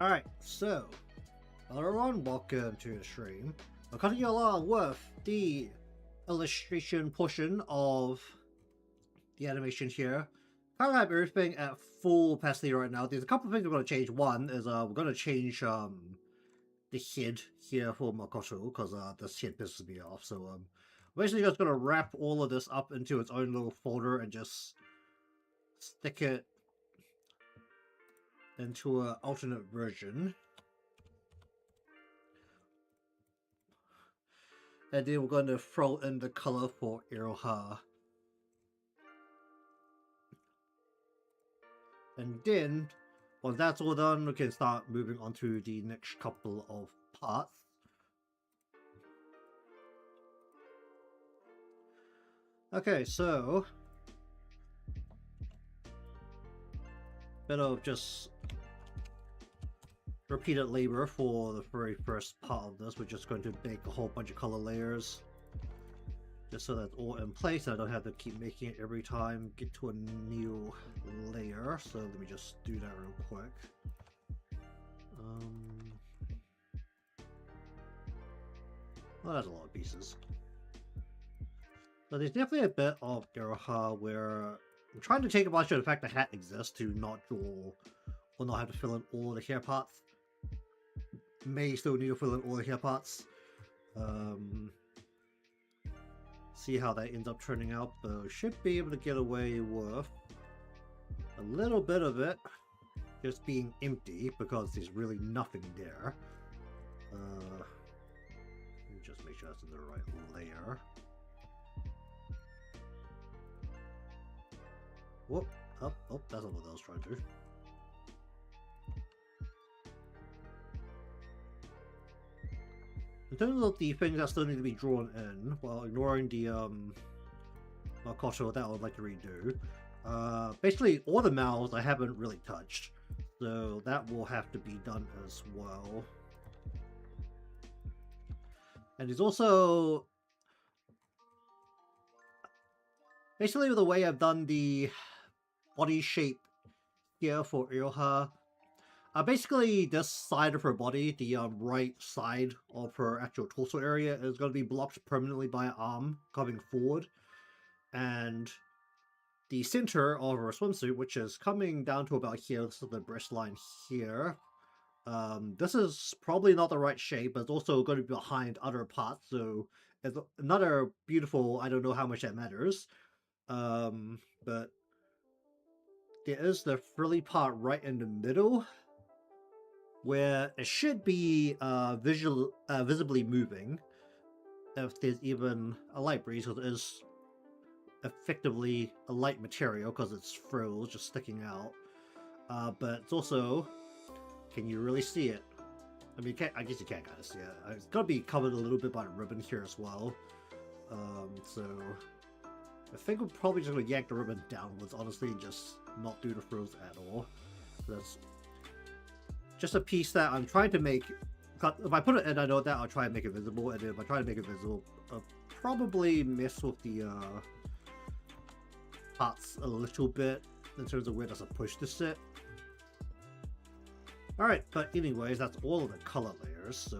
Alright, so, hello everyone, welcome to the stream. I'm cutting along with the illustration portion of the animation here. Kind of have everything at full capacity right now. There's a couple of things we're going to change. One is we're going to change the head here for Makoto, because this head pisses me off. So basically just going to wrap all of this up into its own little folder and just stick it into an alternate version. And then we're going to throw in the color for Iroha. And then, once that's all done, we can start moving on to the next couple of parts. Okay, so bit of just repeated labor for the very first part of this. We're just going to make a whole bunch of color layers just so that's all in place. I don't have to keep making it every time get to a new layer. So let me just do that real quick. Well, that's a lot of pieces. So there's definitely a bit of Iroha where I'm trying to take advantage of the fact the hat exists to not draw or not have to fill in all the hair parts. May still need to fill in all the hair parts. See how that ends up turning out, but should be able to get away with a little bit of it just being empty because there's really nothing there. Let me just make sure that's in the right layer. Whoop, oh, that's not what I was trying to do. In terms of the things that still need to be drawn in, while ignoring the Makoto that I would like to redo, basically all the mouths I haven't really touched, so that will have to be done as well. And there's also basically the way I've done the body shape here for Iroha. Basically, this side of her body, the right side of her actual torso area, is going to be blocked permanently by an arm coming forward. And the center of her swimsuit, which is coming down to about here, so the breast line here. This is probably not the right shape, but it's also going to be behind other parts, so it's another beautiful, I don't know how much that matters. But there is the frilly part right in the middle, where it should be visibly moving if there's even a light breeze, because it is effectively a light material because it's frills just sticking out. But it's also, can you really see it? I mean, I guess you can't kind of see it. It's going to be covered a little bit by the ribbon here as well. So I think we're probably just going to yank the ribbon downwards, honestly, and just not do the frills at all. That's just a piece that I'm trying to make. If I put it in, I know that I'll try and make it visible, and if I try to make it visible, I'll probably mess with the parts a little bit in terms of where there's a push to sit. Alright, but anyways, that's all of the color layers. So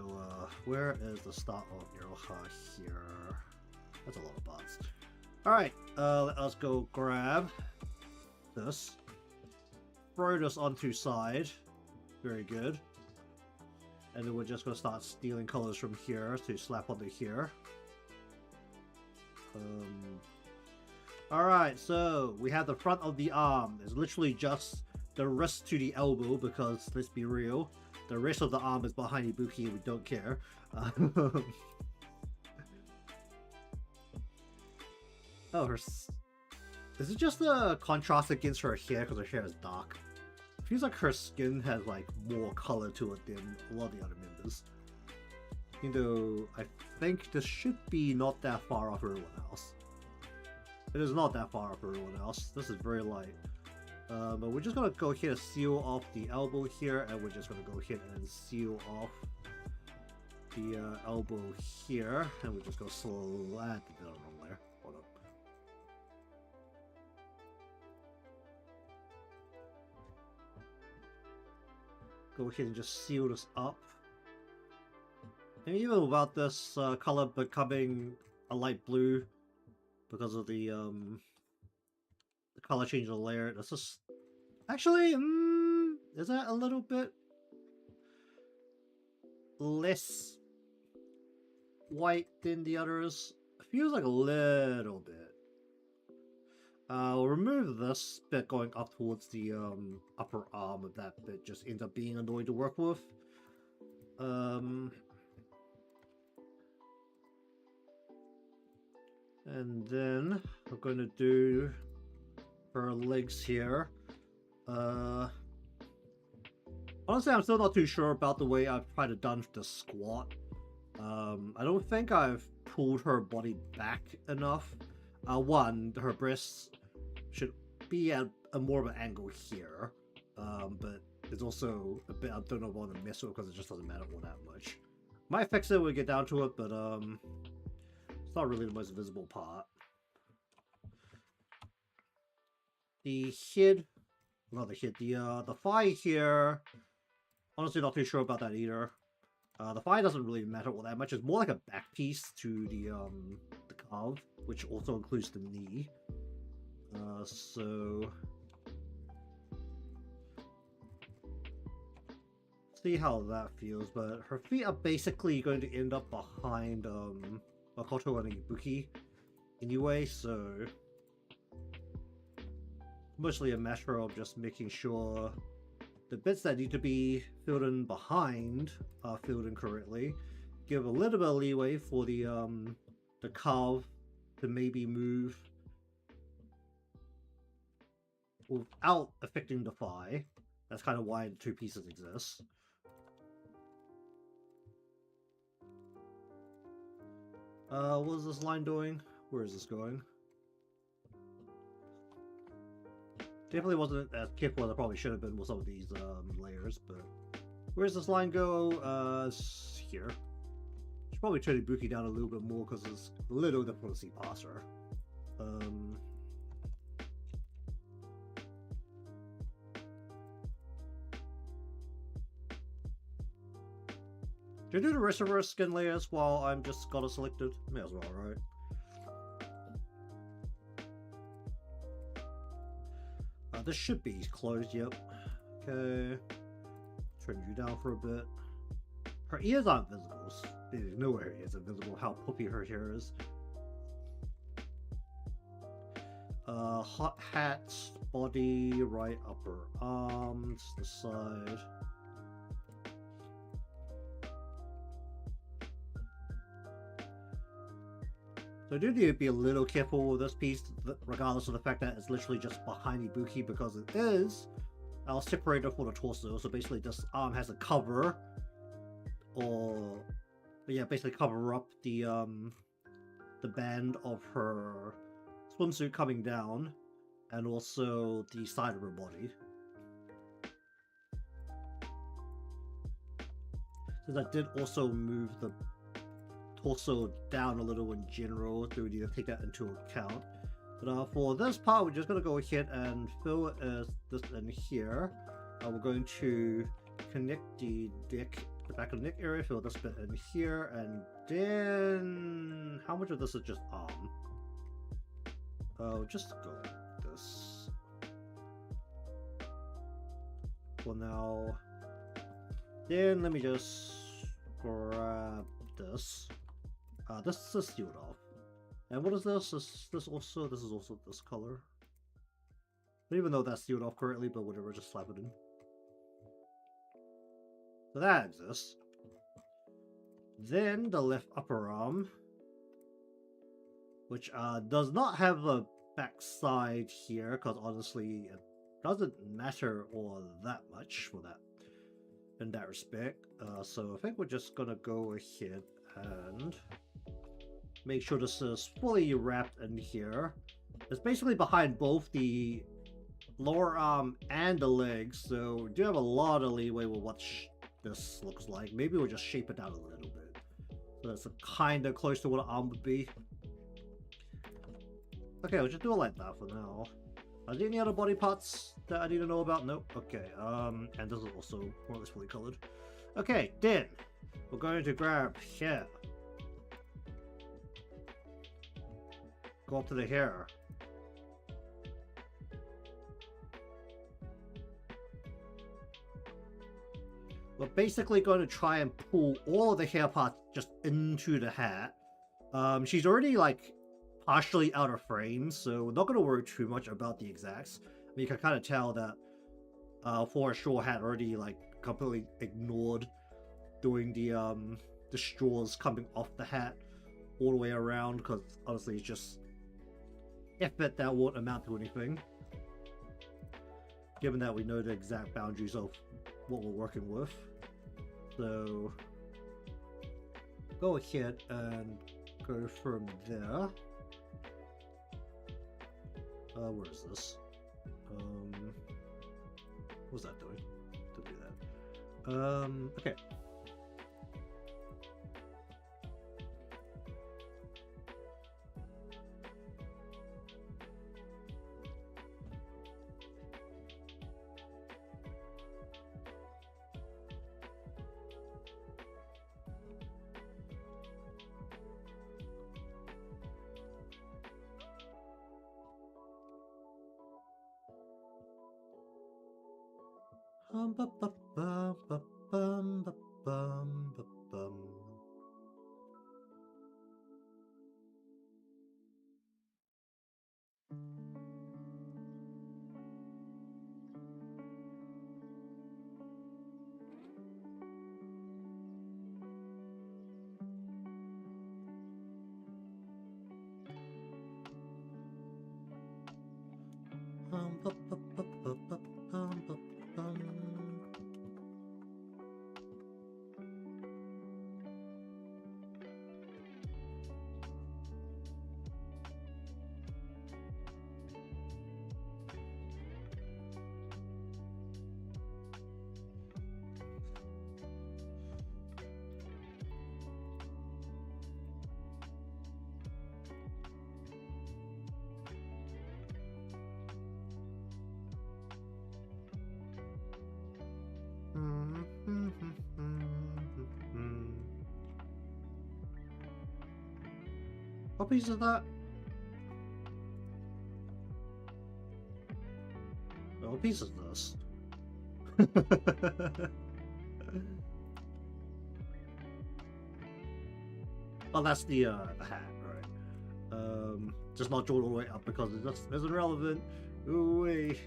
where is the start of Iroha here? That's a lot of parts. Alright, let us go grab this, throw this onto side. Very good. And then we're just going to start stealing colors from here to slap onto here. Alright, so we have the front of the arm. It's literally just the wrist to the elbow because, let's be real, the rest of the arm is behind Ibuki and we don't care. Oh, is it just the contrast against her hair because her hair is dark? Feels like her skin has like more color to it than a lot of the other members. You know, I think this should be not that far off everyone else. It is not that far off everyone else. This is very light. But we're just gonna go ahead and seal off the elbow here, and we're just gonna go ahead and seal off the elbow here, and we're just gonna slap the bit on there. Hold up. go ahead and just seal this up. And even without this color becoming a light blue because of the color change of the layer, this is actually is that a little bit less white than the others? It feels like a little bit. We'll remove this bit going up towards the upper arm of that bit, just ends up being annoying to work with. And then we're going to do her legs here. Honestly, I'm still not too sure about the way I've tried to done the squat. I don't think I've pulled her body back enough. One, her breasts should be at a more of an angle here, but it's also a bit I don't know if I want to mess with because it just doesn't matter all that much. Might fix it when we get down to it, but it's not really the most visible part. The head, not the head, the thigh here. Honestly, not too sure about that either. The thigh doesn't really matter all that much. It's more like a back piece to the calf, which also includes the knee. So see how that feels. But her feet are basically going to end up behind Makoto and Ibuki anyway. So mostly a matter of just making sure the bits that need to be filled in behind are filled in correctly. Give a little bit of leeway for the calf to maybe move without affecting the thigh. That's kind of why the two pieces exist. What is this line doing? Where is this going? Definitely wasn't as careful as I probably should have been with some of these layers, but where does this line go? Here. Should probably turn Ibuki down a little bit more because it's a little difficult to see past her. Should I do the rest of her skin layers while I'm just got it selected? May as well, right? This should be closed, yep. Okay. Turn you down for a bit. Her ears aren't visible. There's nowhere ears are visible how poopy her hair is. Hot hat, body, right upper arms, the side. So I do need to be a little careful with this piece, regardless of the fact that it's literally just behind Ibuki, because it is our separator for the torso. So basically this arm has a cover, or yeah, basically cover up the band of her swimsuit coming down, and also the side of her body. Since I did also move the torso down a little in general, so we need to take that into account. But for this part, we're just going to go ahead and fill this in here. We're going to connect the back of the neck area, fill this bit in here, and then how much of this is just arm? Just go like this for now. Then let me just grab this. This is sealed off. And what is this? This is also this color. I don't even know that's sealed off correctly, but whatever, just slap it in. So that exists. Then the left upper arm, which does not have a back side here, because honestly it doesn't matter all that much for that in that respect. So I think we're just gonna go ahead and make sure this is fully wrapped in here. It's basically behind both the lower arm and the legs, so we do have a lot of leeway with what this looks like. Maybe we'll just shape it out a little bit, so that's kind of close to what an arm would be. Okay, we'll just do it like that for now. Are there any other body parts that I need to know about? Nope. Okay. And this is also more or less fully colored. Okay, then we're going to grab hair. Go up to the hair. We're basically going to try and pull all of the hair parts just into the hat. She's already like partially out of frame, so we're not going to worry too much about the exacts. I mean, you can kind of tell that for a straw hat already like completely ignored doing the straws coming off the hat all the way around, because honestly it's just effort that won't amount to anything, given that we know the exact boundaries of what we're working with. So go ahead and go from there. Where is this? What's that doing? Don't do that. Okay. What piece is that? Oh, what piece is this? Oh, that's the hat, right? Just not drawn all the way up because it just isn't relevant. Ooh-wee.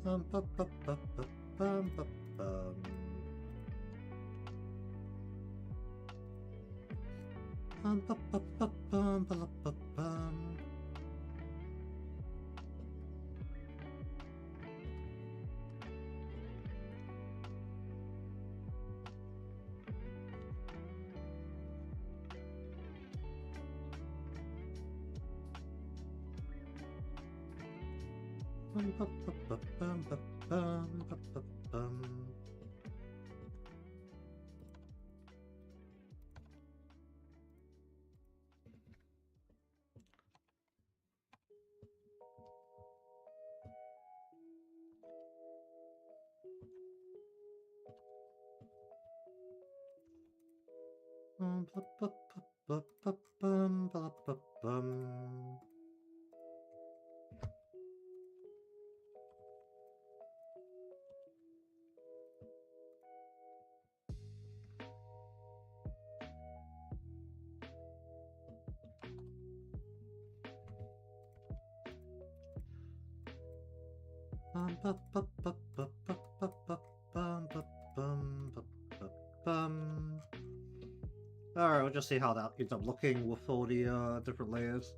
Bum, bum, bum, bum, bum, bum, bum. Bum, bum, bum, bum, bum, bum, bum, bum. Bum, bum, bum, bum, bum, bum, bum, bum, bum. Bum, bum, bum, bum, bum, bum, bum, bum, bum. Alright, we'll just see how that ends up looking with all the different layers.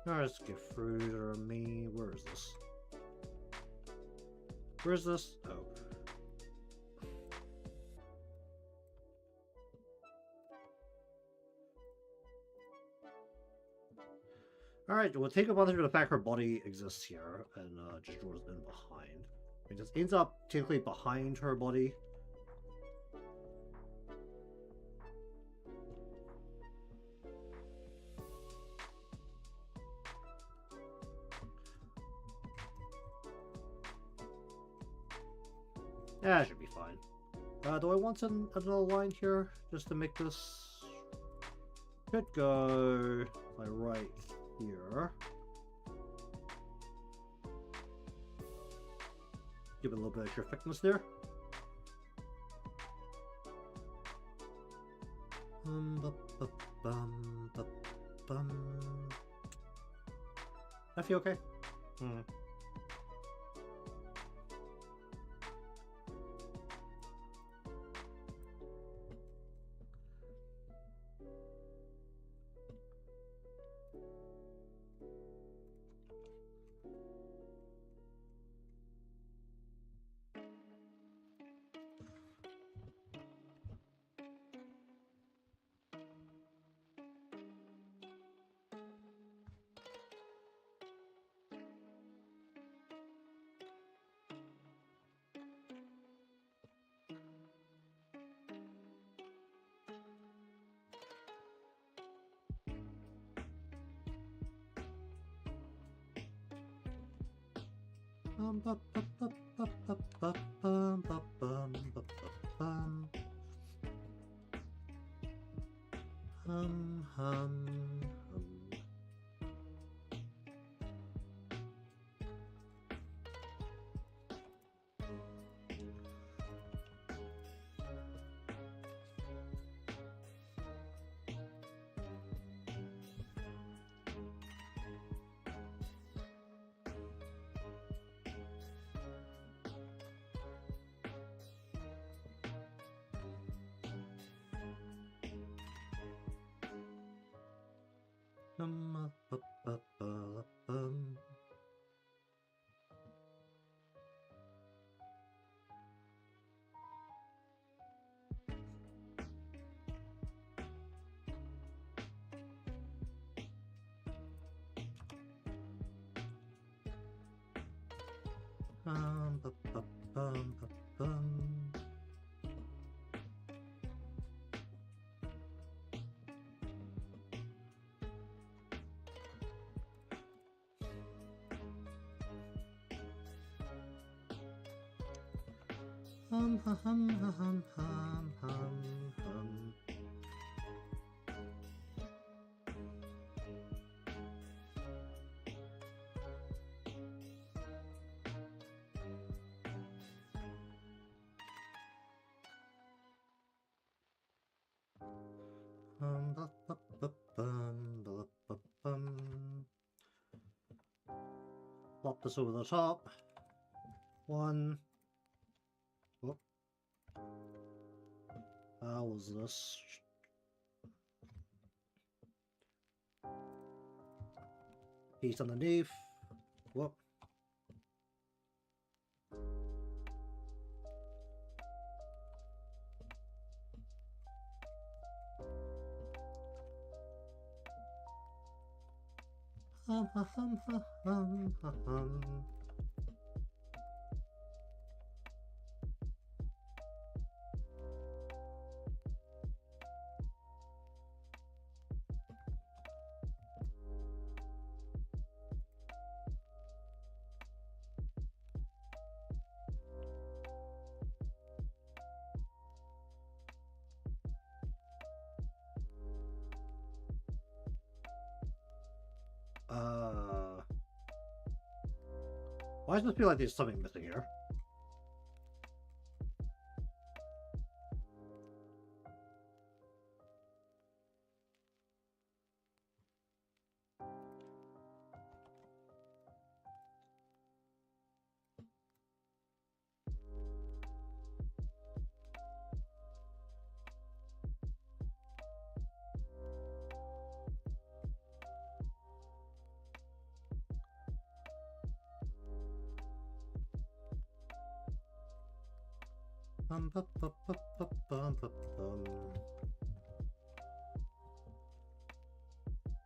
Let's get through to me. Where is this? Where is this? Oh. Alright, we'll take advantage of the fact her body exists here and just draws in behind. It just ends up technically behind her body. Yeah, it should be fine. Do I want another line here just to make this? Could go like right here. Give it a little bit extra thickness there. I feel okay. Plop this over the top. One. Whoop. How was this? Piece underneath. Whoop. Hum hum hum hum hum hum. Why does it feel like there's something missing here?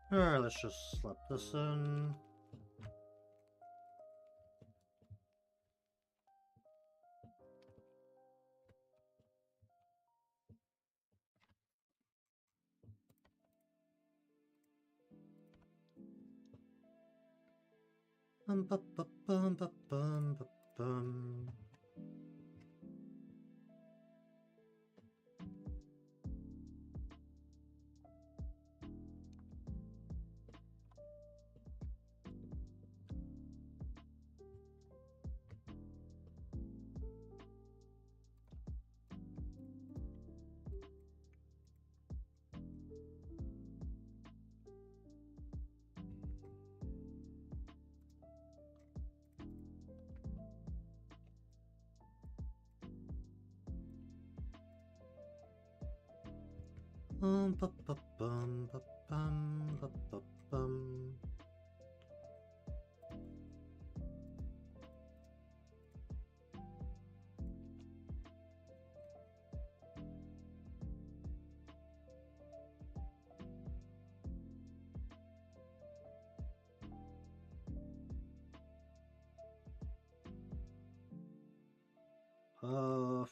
Alright, let's just slap this in. Ba, ba, bum, ba, bum, ba, ba, bum.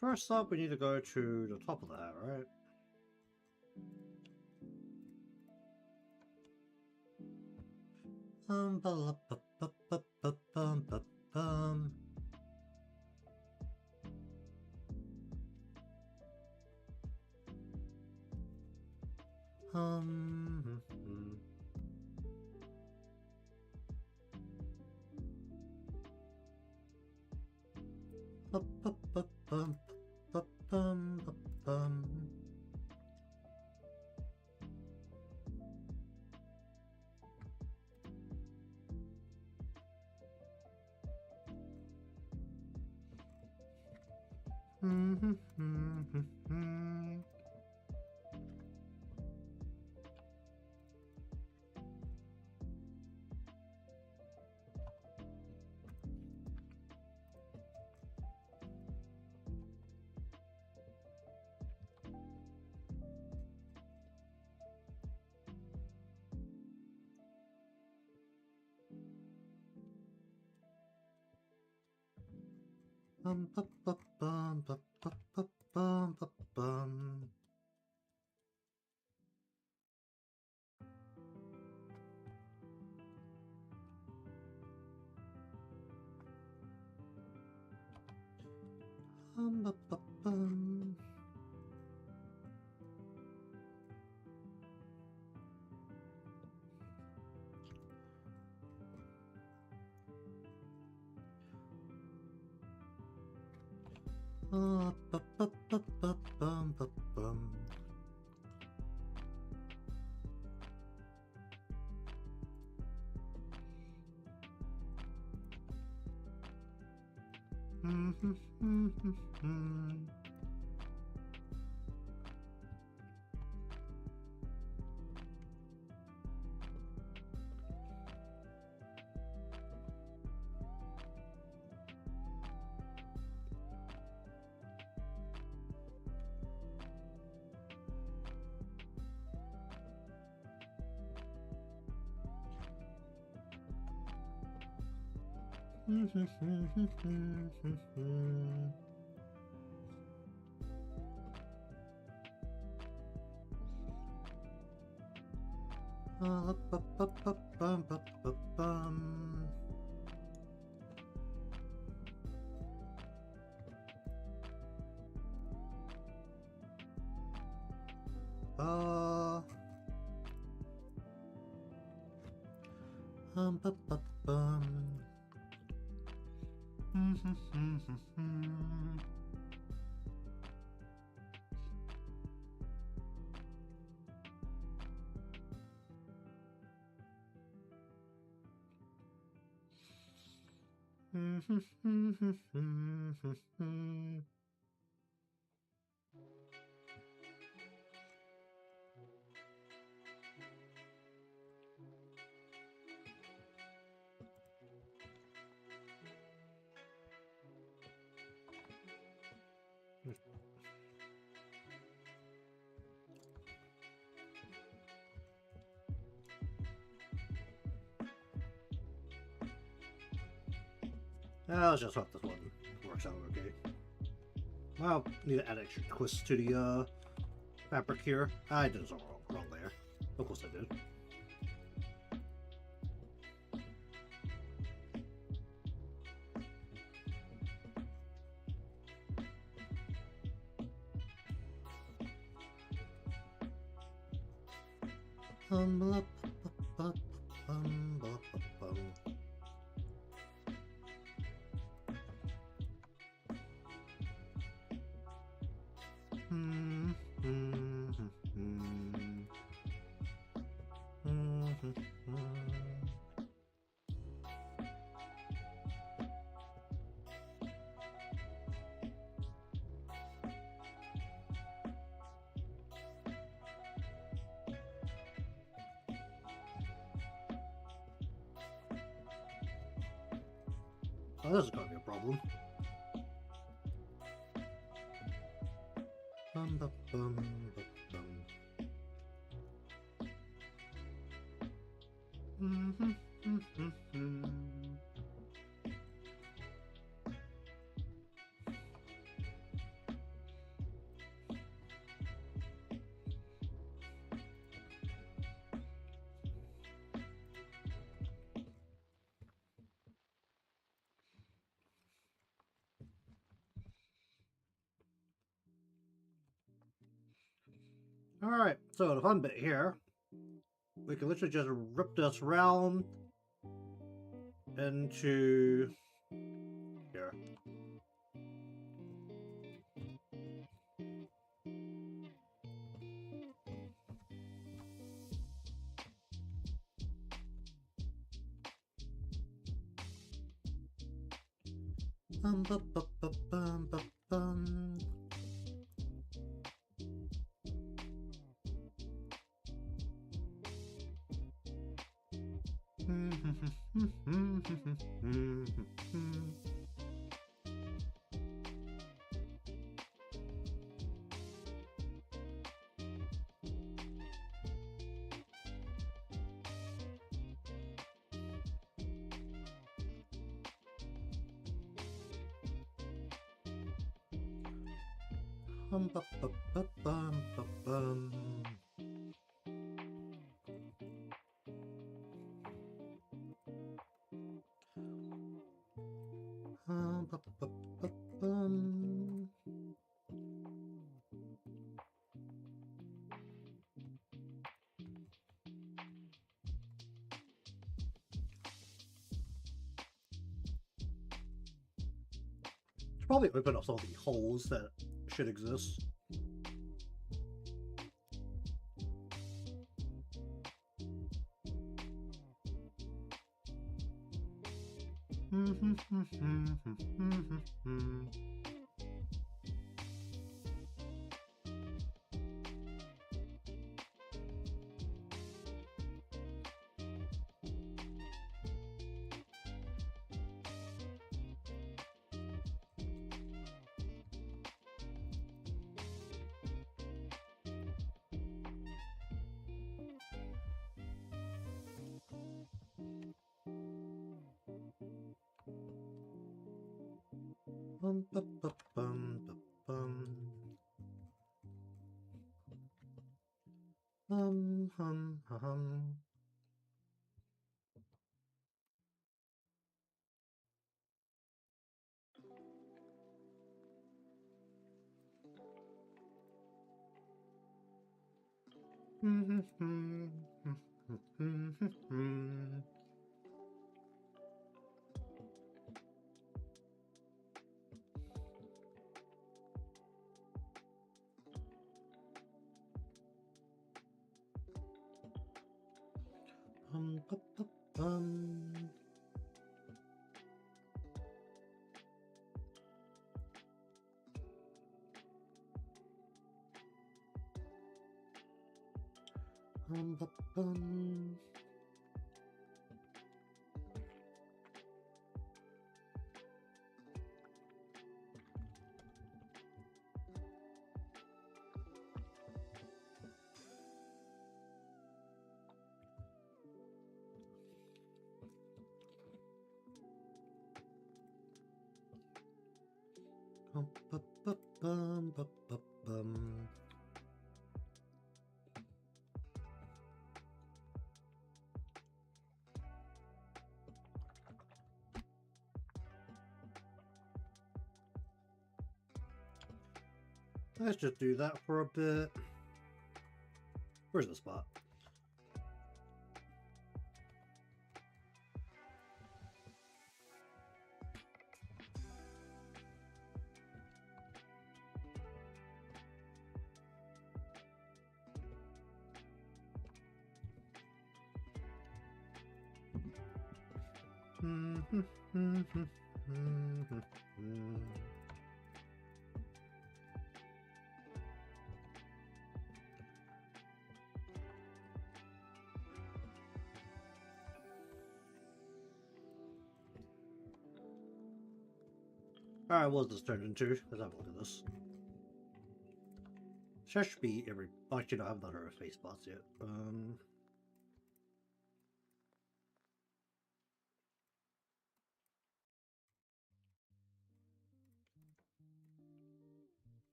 First up, we need to go to the top of the hat, right? Ba, la, ba, ba, ba, ba, bum, ba, bum. Hmm. Ba, ba, ba, bum, ba, bum, ba, bum. Bum, ba, ba, bum, ba, ba, ba, bum, ba, bum. Ba, ba, bum. Ba, ba, ba, ba, ba, bum, ba, bum. Ba, ba, ba, ba, bum, ba, ba, bum. Ba, ba, bum. I'll just hope this one works out okay. Well, need to add extra twist to the fabric here. I did something wrong there. Of course I did. Blah, blah, blah, blah. this is gonna be a problem. Bum, bum, bum, bum, bum. Alright, so the fun bit here, we can literally just rip this round into here. Bum, bum, bum, bum, bum, bum, bum. Bum, bum, bum, bum, bum, bum, bum. Bum, bum, bum, bum, bum. Should probably open up some of the holes that should exist. Bum, bum, bum, bum, bum, bum. Hum, hum. Bum, bum, bum, bum. Bum, bum, bum. Bum, bum, bum, bum, bum, bum, bum. Let's just do that for a bit. Where's the spot? Alright, what's this turned into? Let's have a look at this. Should be every... Actually, no, I haven't done her face spots yet.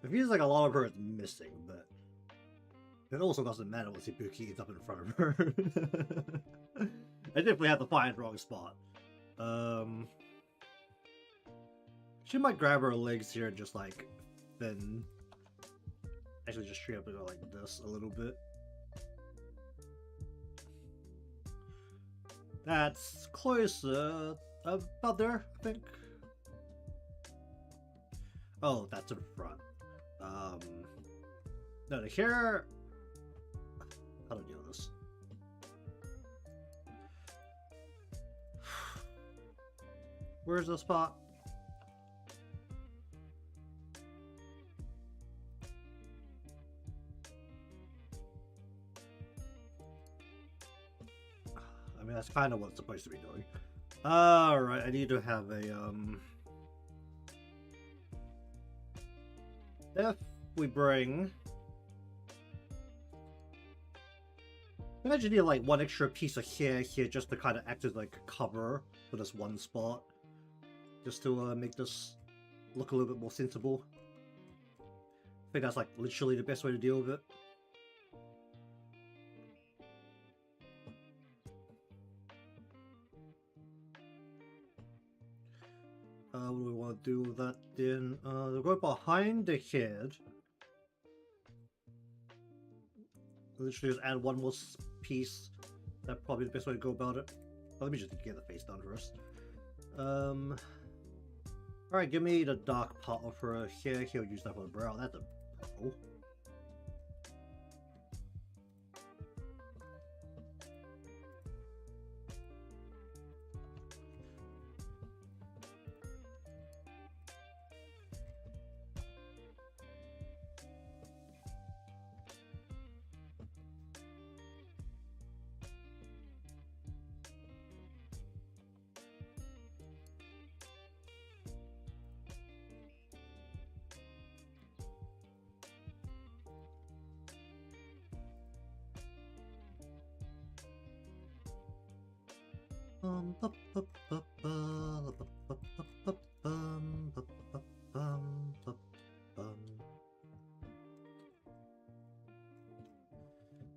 It feels like a lot of her is missing, but it also doesn't matter once Ibuki is up in front of her. I definitely have to find the wrong spot. She might grab her legs here and just like then actually just straight up and go like this a little bit. That's closer, about there, I think. Oh, that's in front. No, the hair. How do I deal with this? Where's the spot? I mean, that's kind of what it's supposed to be doing. Alright, I need to have a, if we bring... I actually need like one extra piece of hair here just to kind of act as like a cover for this one spot. Just to make this look a little bit more sensible. I think that's like literally the best way to deal with it. What do we want to do with that then? We'll go behind the head. Literally just add one more piece. That's probably the best way to go about it. Well, let me just get the face done first. Alright, give me the dark part of her hair. He'll use that for the brow. That's a purple.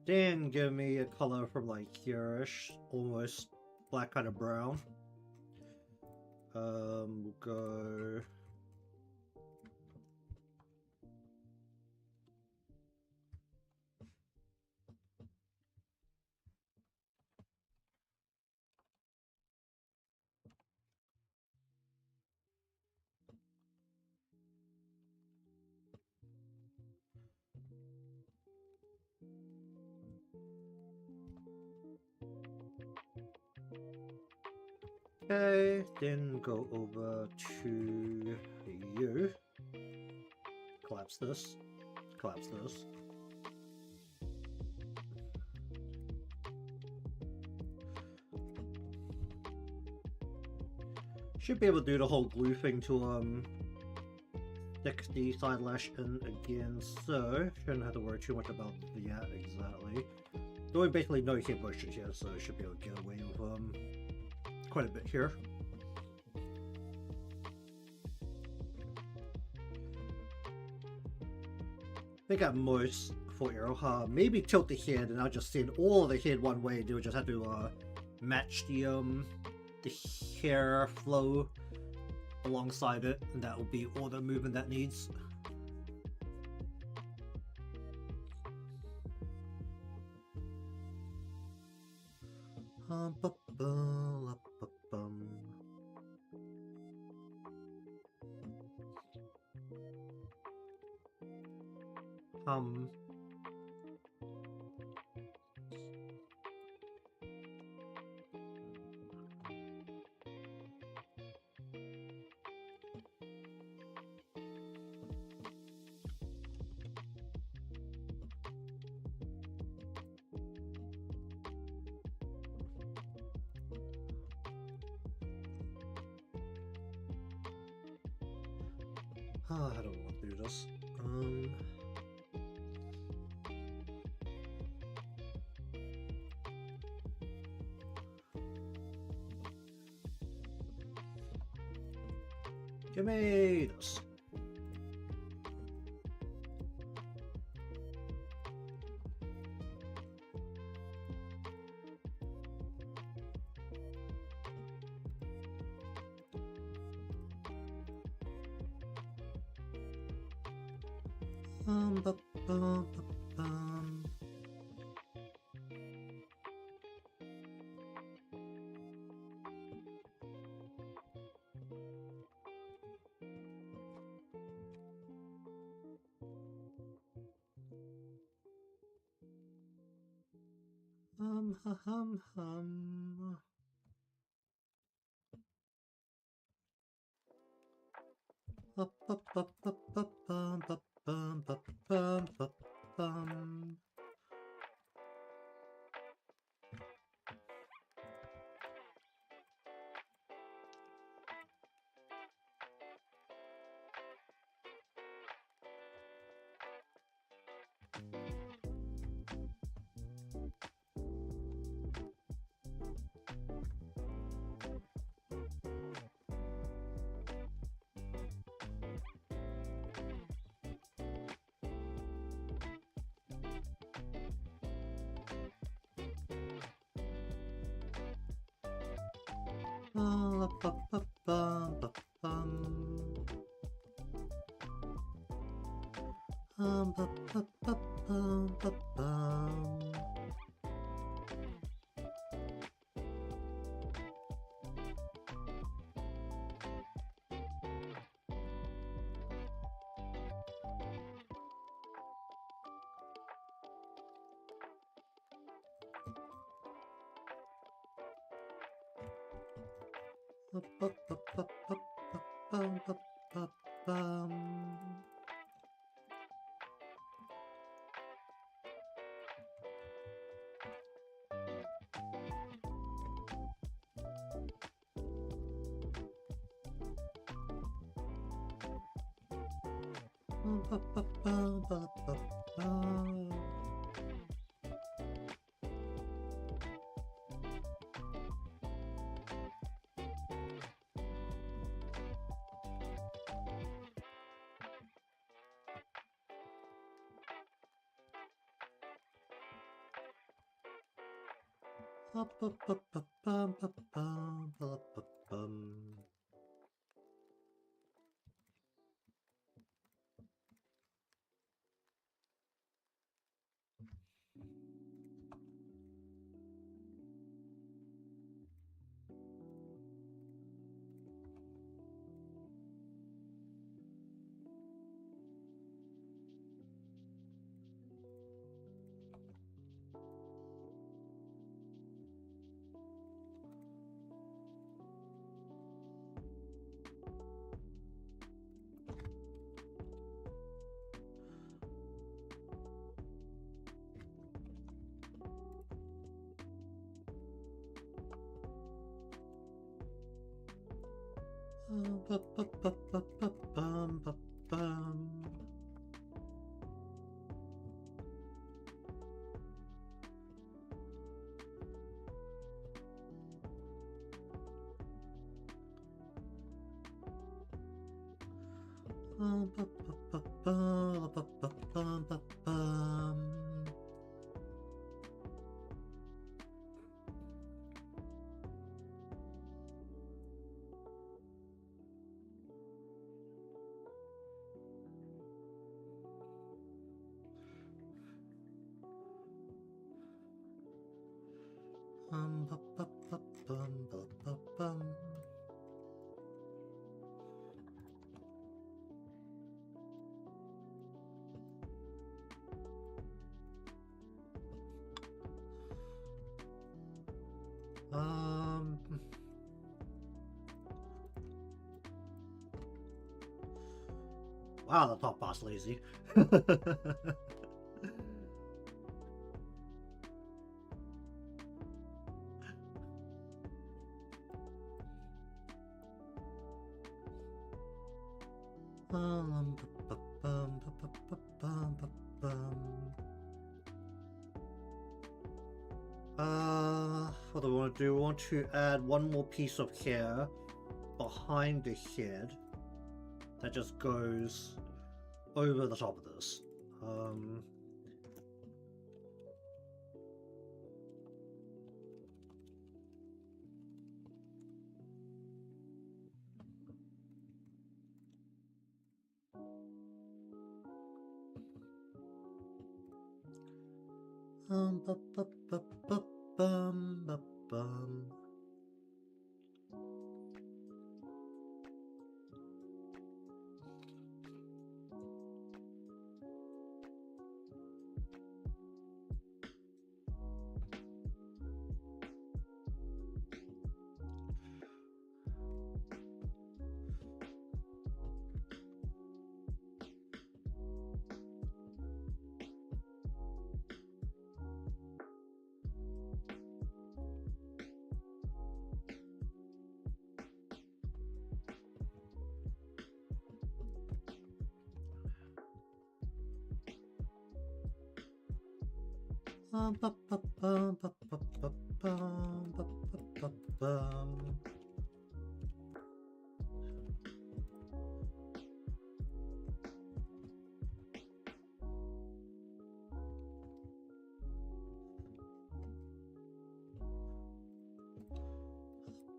Then give me a color from like here-ish, almost black kind of brown. We'll go. Okay, then go over to you. Collapse this. Collapse this. Should be able to do the whole glue thing to stick the side lash in again, so shouldn't have to worry too much about that exactly. Doing basically no head motions here, so should be able to get away with quite a bit here. I think at most for Iroha, maybe tilt the head and I'll just send all of the head one way. We'll just have to match the hair flow alongside it, and that will be all the movement that needs. Oh, I don't want to do this. Give me this. Bum, bum, bum, bum. Hum. Up, up, up, up, up, bum, bum, bum, bum, bum, bum, bum. Up, up, up, bum, bum, bum. Bum, bum, bum, bum, bum, bum. Up, up, up, up, up, up, bum, bum, bum, bum. Bum, bum, bum, bum, bum, bum. Up, up, up, up, bum, bum, bum, bum, bum, bum. Bum, bum, bum, bum, bum, bum, bum, bum. Bum, bum, bum, bum, bum, bum, bum, bum, bum. Bum, bum, bum, bum, bum, bum, bum, bum. Wow, the top boss lazy. Um, ba-ba-bum, ba-ba-ba-bum, ba-bum. What do we want to do? We want to add one more piece of hair behind the head that just goes over the top of this.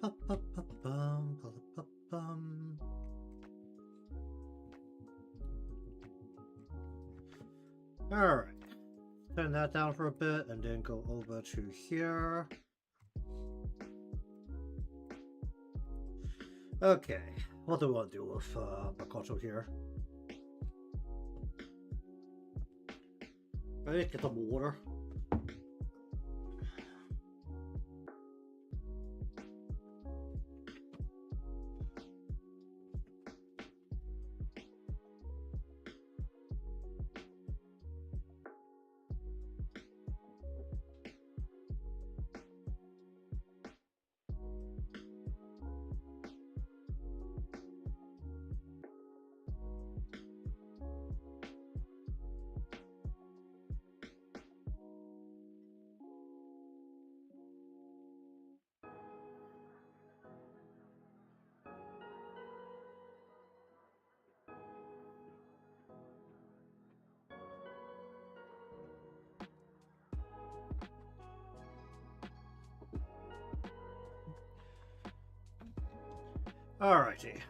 Ba-ba-ba-ba-bum, ba-bum. Alright, turn that down for a bit and then go over to here. Okay, what do we want to do with Makoto here? Right, get some water. Alrighty.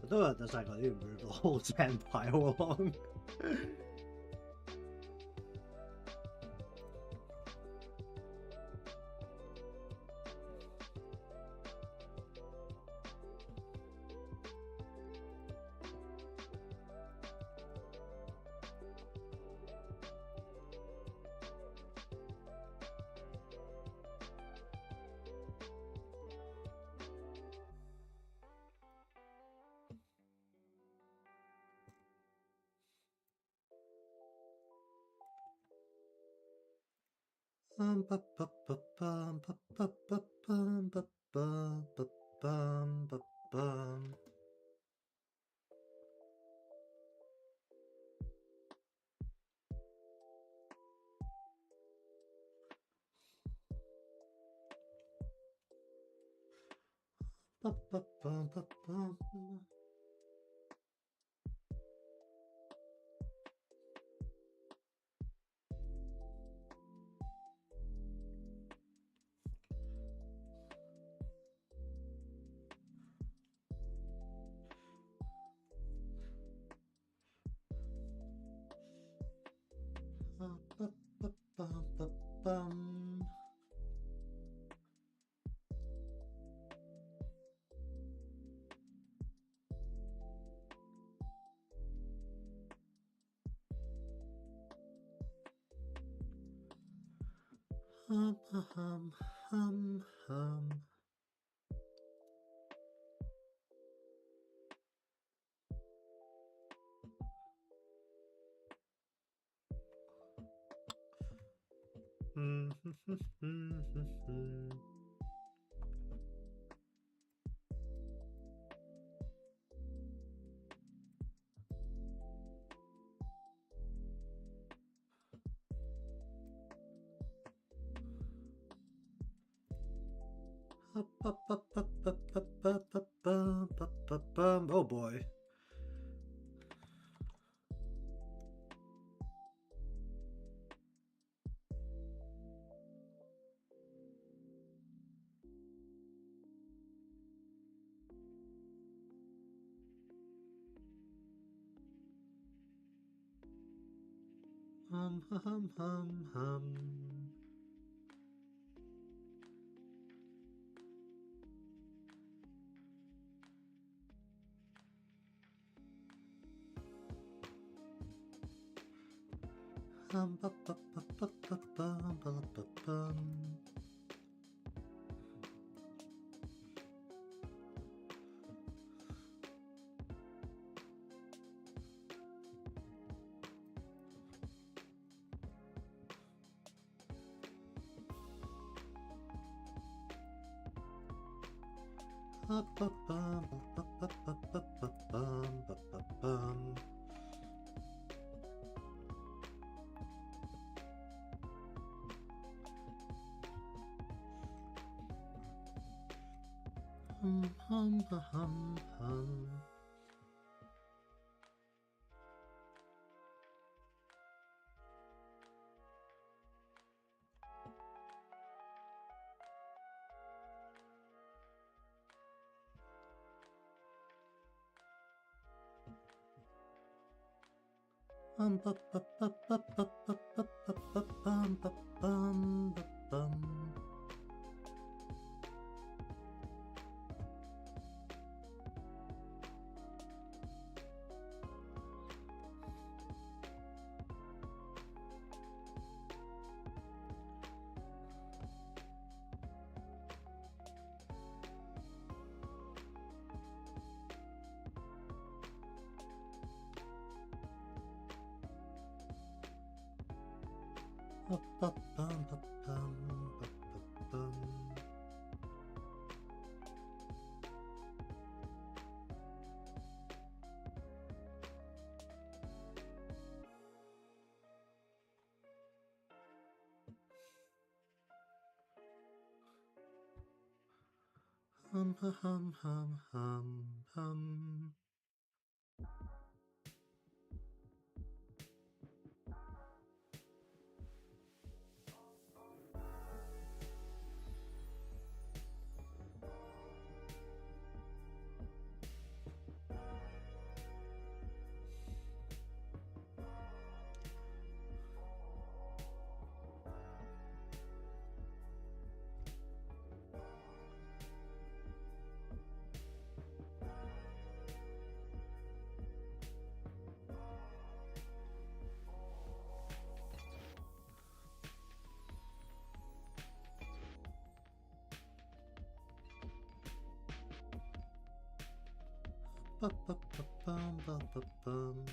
都有得晒嗰啲唔知道好正牌喎。Hum, hum, hum, hum. Oh boy. Hum, hum, hum, hum. Hum, ba, ba, ba, ba, ba, ba, ba, ba, bum. Ba, ba, bum, ba, ba, ba, ba, ba, bum, ba, ba, bum. Hum, hum, hum, hum. Ba, ba, ba, ba, ba, ba, ba, ba, ba, bum, ba, bum, ba, bum. Ba, ba, bum, ba, bum, ba, ba, bum. Hum, hum, hum, hum, hum. Ba, ba, ba, bum, ba, ba, bum.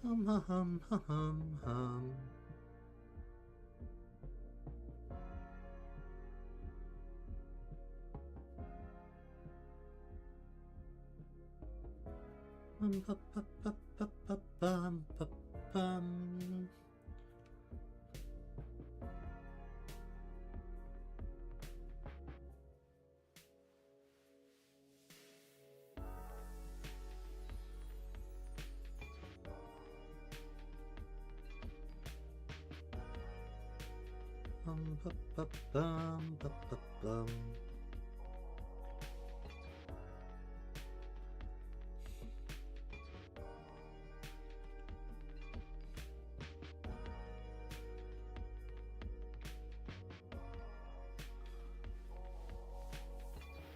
Hum, hum, hum, hum, hum. Ba, ba, ba, ba, ba, bum, ba, bum. Ba, ba, bum, ba, ba, bum.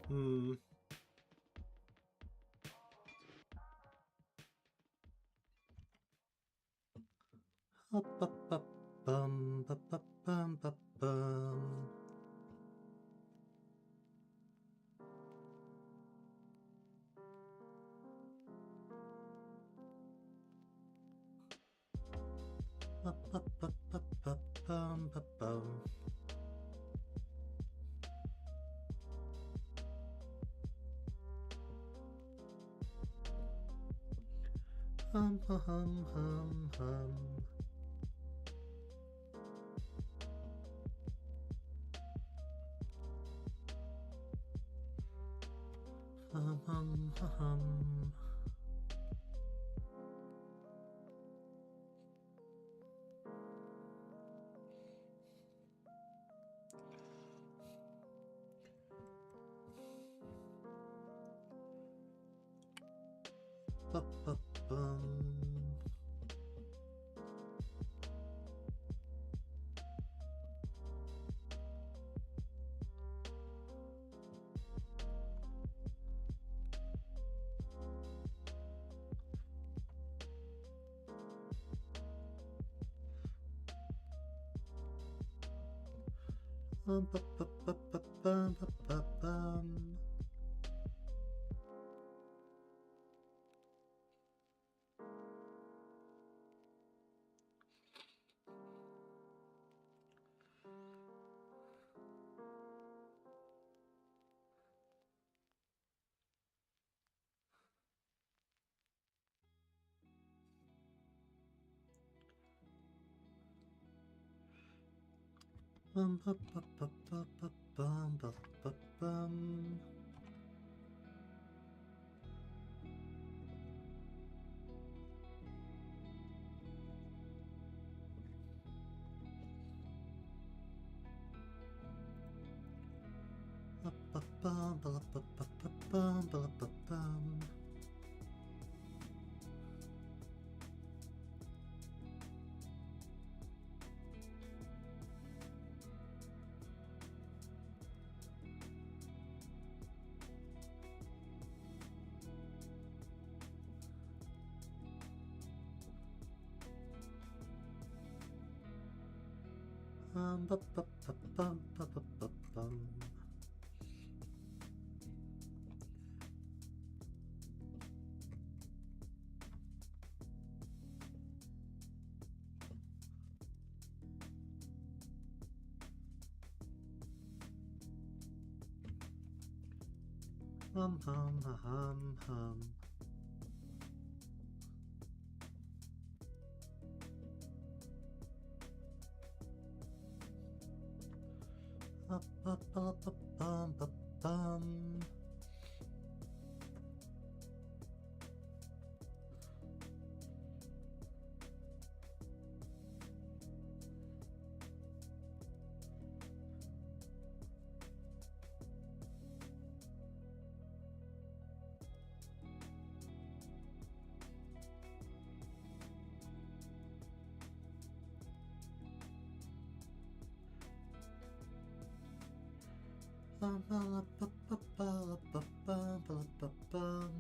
Hmm. Up, up, up, bum, bum, bum, bum, bum, bum. Up, up, up, up, up, bum, bum, bum. Hum, hum, hum, hum, hum. Hum, hum, hum, hum. Up, up, bum. Bum, bum, bum, bum, bum, bum, bum, bum. Bum, bum, bum, bum, bum, bum, bum, bum, bum. Up, up, bum, bum, bum, bum, bum, bum, bum, bum. Bum, bum, bum, bum, bum, bum, bum, bum. Hum, hum, hum, hum. Up, up, up, up, bum, bum, bum. Bum, bum, bum, bum, bum, bum, bum, bum, bum, bum.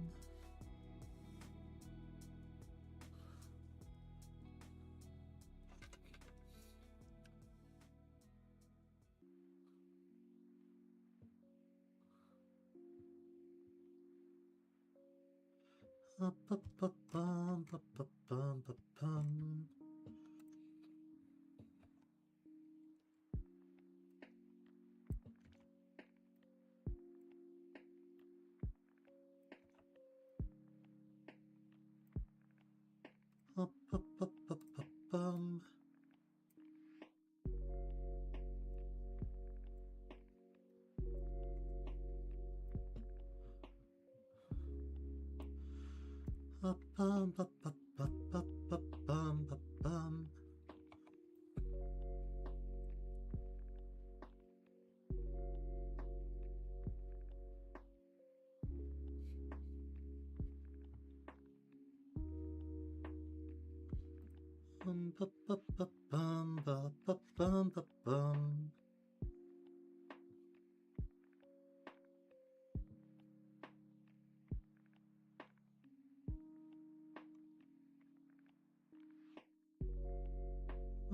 Up, up, up, bum, bum, bum, bum, bum, bum. Up, up, up, up, up, bum. Up, bum, bum, bum, bum, bum, bum, bum, bum, bum. Bum, bum, bum, bum, bum, bum, bum, bum, bum, bum.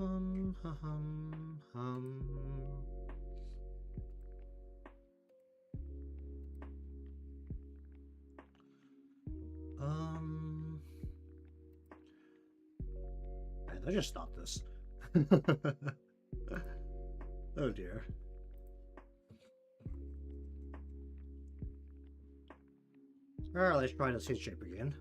Hum, hum, hum. Man, let's just stop this. Oh dear. Alright, let's try the seed shape again.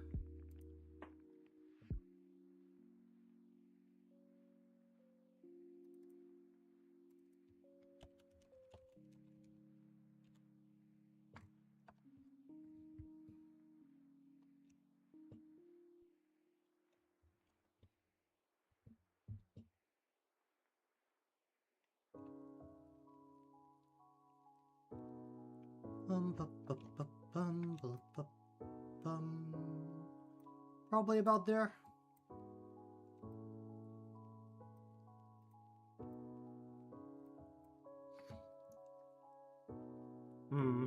Probably about there. Hmm.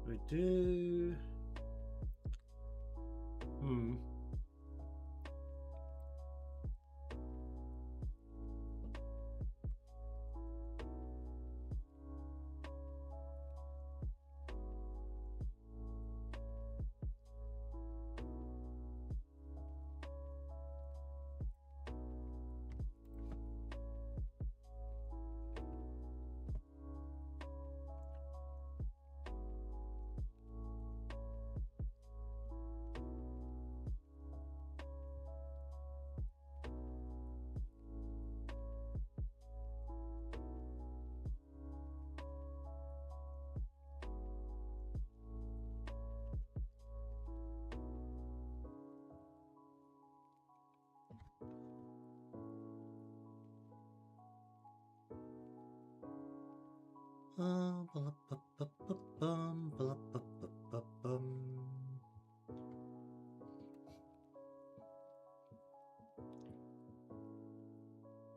We do. Hmm.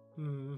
Hmm.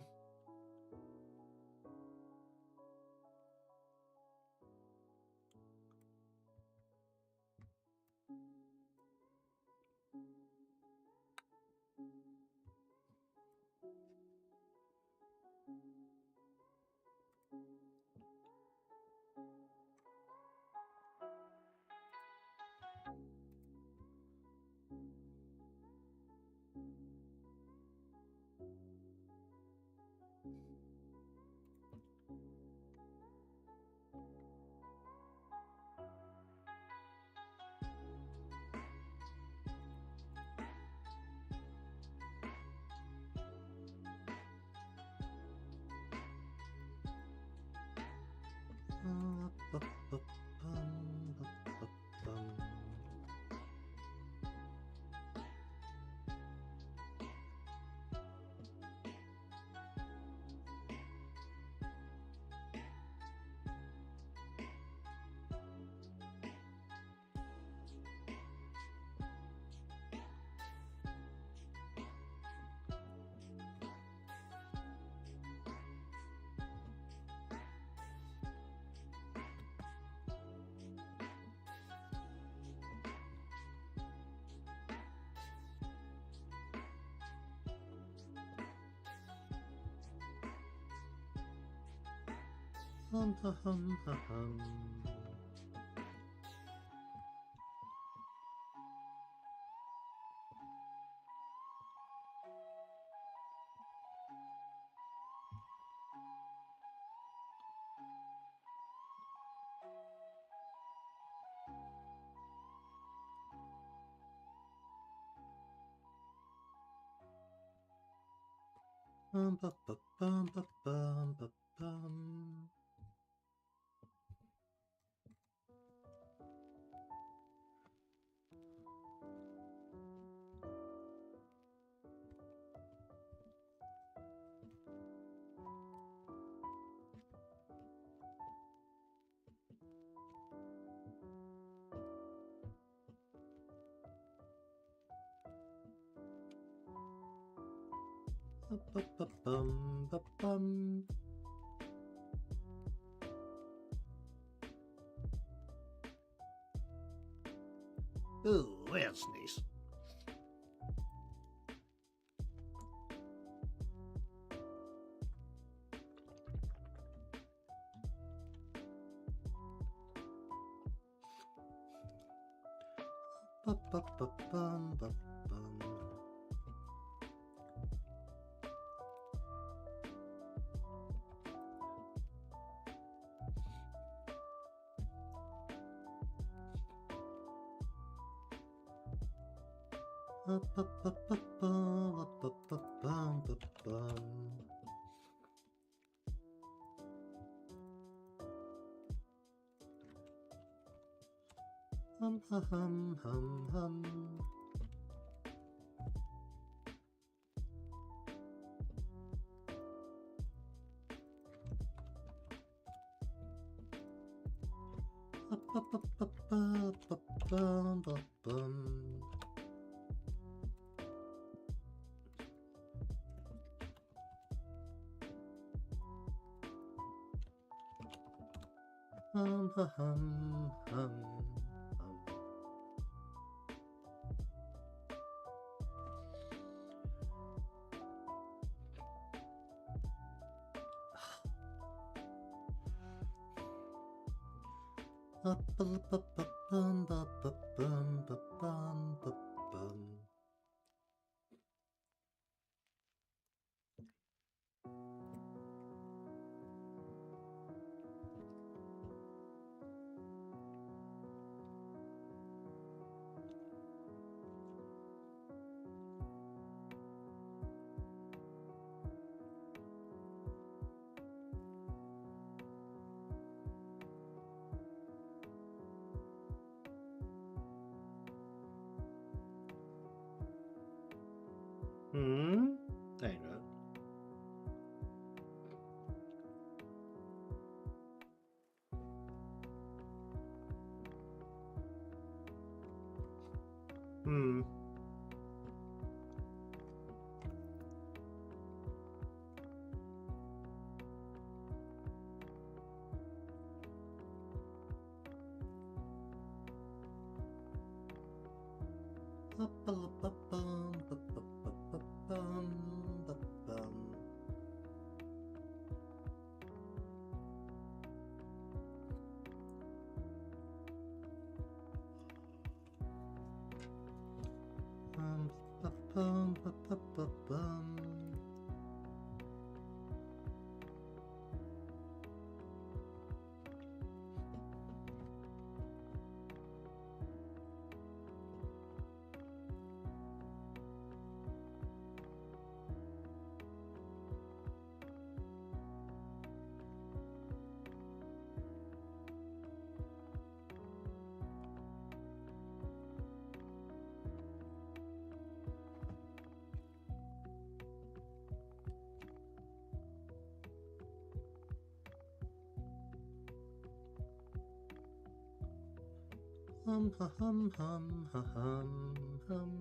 Hum, hum, hum, hum. Bum, ba, ba, bum, ba, bum, ba, bum. Ba-ba-ba-bum. Ooh, that's nice. Ba-ba-ba-bum-ba-bum. Ba-ba-ba-ba-bum-ba-ba-bum-ba-bum. Hum hum hum hum. Ba-ba-ba-ba-ba-bum-ba-bum. Hum hum hum hum. Ba-ba-ba-ba-bum-ba-ba-bum-ba-bum-ba-bum. There you go. Ba-ba-ba-bum-ba-ba-ba-bum-ba-bum. Ba-bum-ba-ba-bum. Hum hum hum hum hum hum.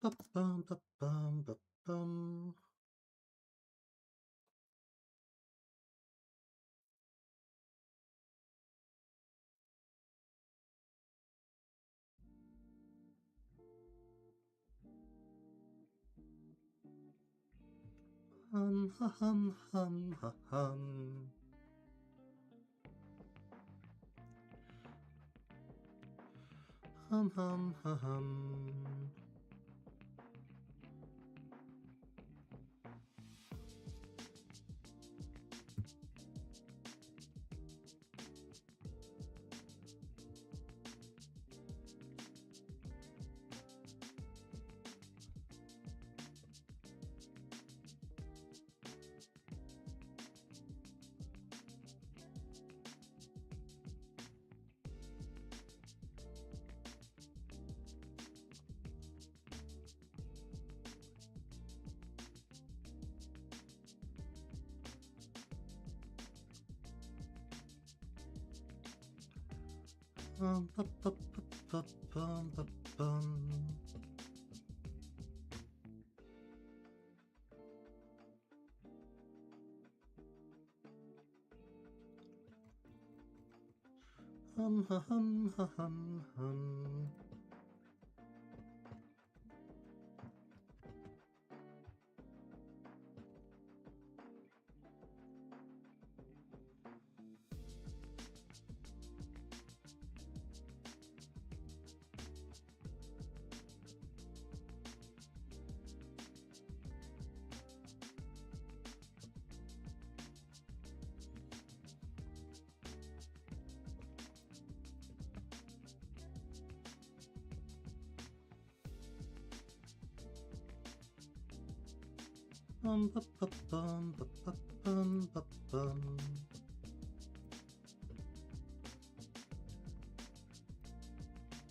Ba-bum-ba-bum-ba-bum. Hum hum hum hum hum. Hum hum hum hum.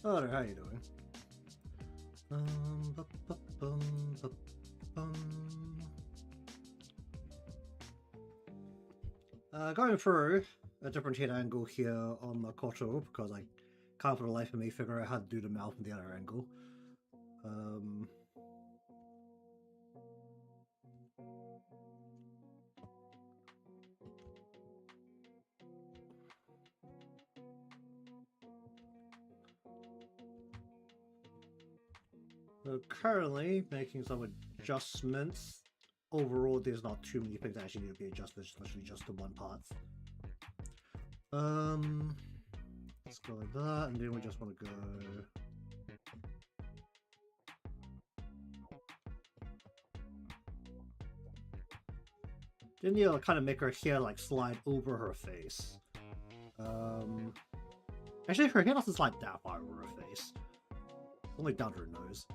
Oh, how you doing? Going through a different head angle here on Makoto because I can't for the life of me figure out how to do the mouth from the other angle. So currently making some adjustments. Overall, there's not too many things that actually need to be adjusted, especially just the one parts. Let's go like that, and then we just want to go. Then you kind of make her hair like slide over her face. Actually, her hair doesn't slide that far over her face. Only down to her nose.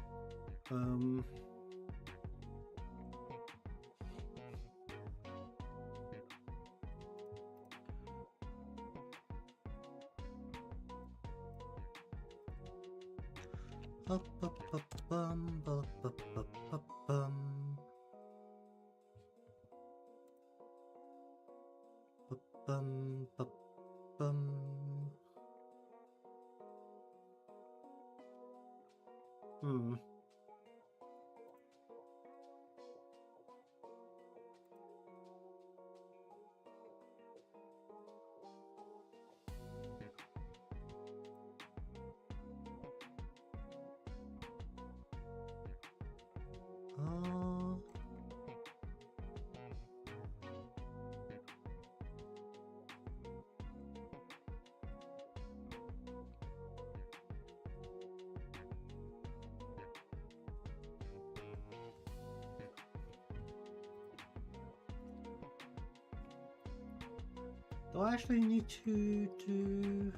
Do I actually need to do...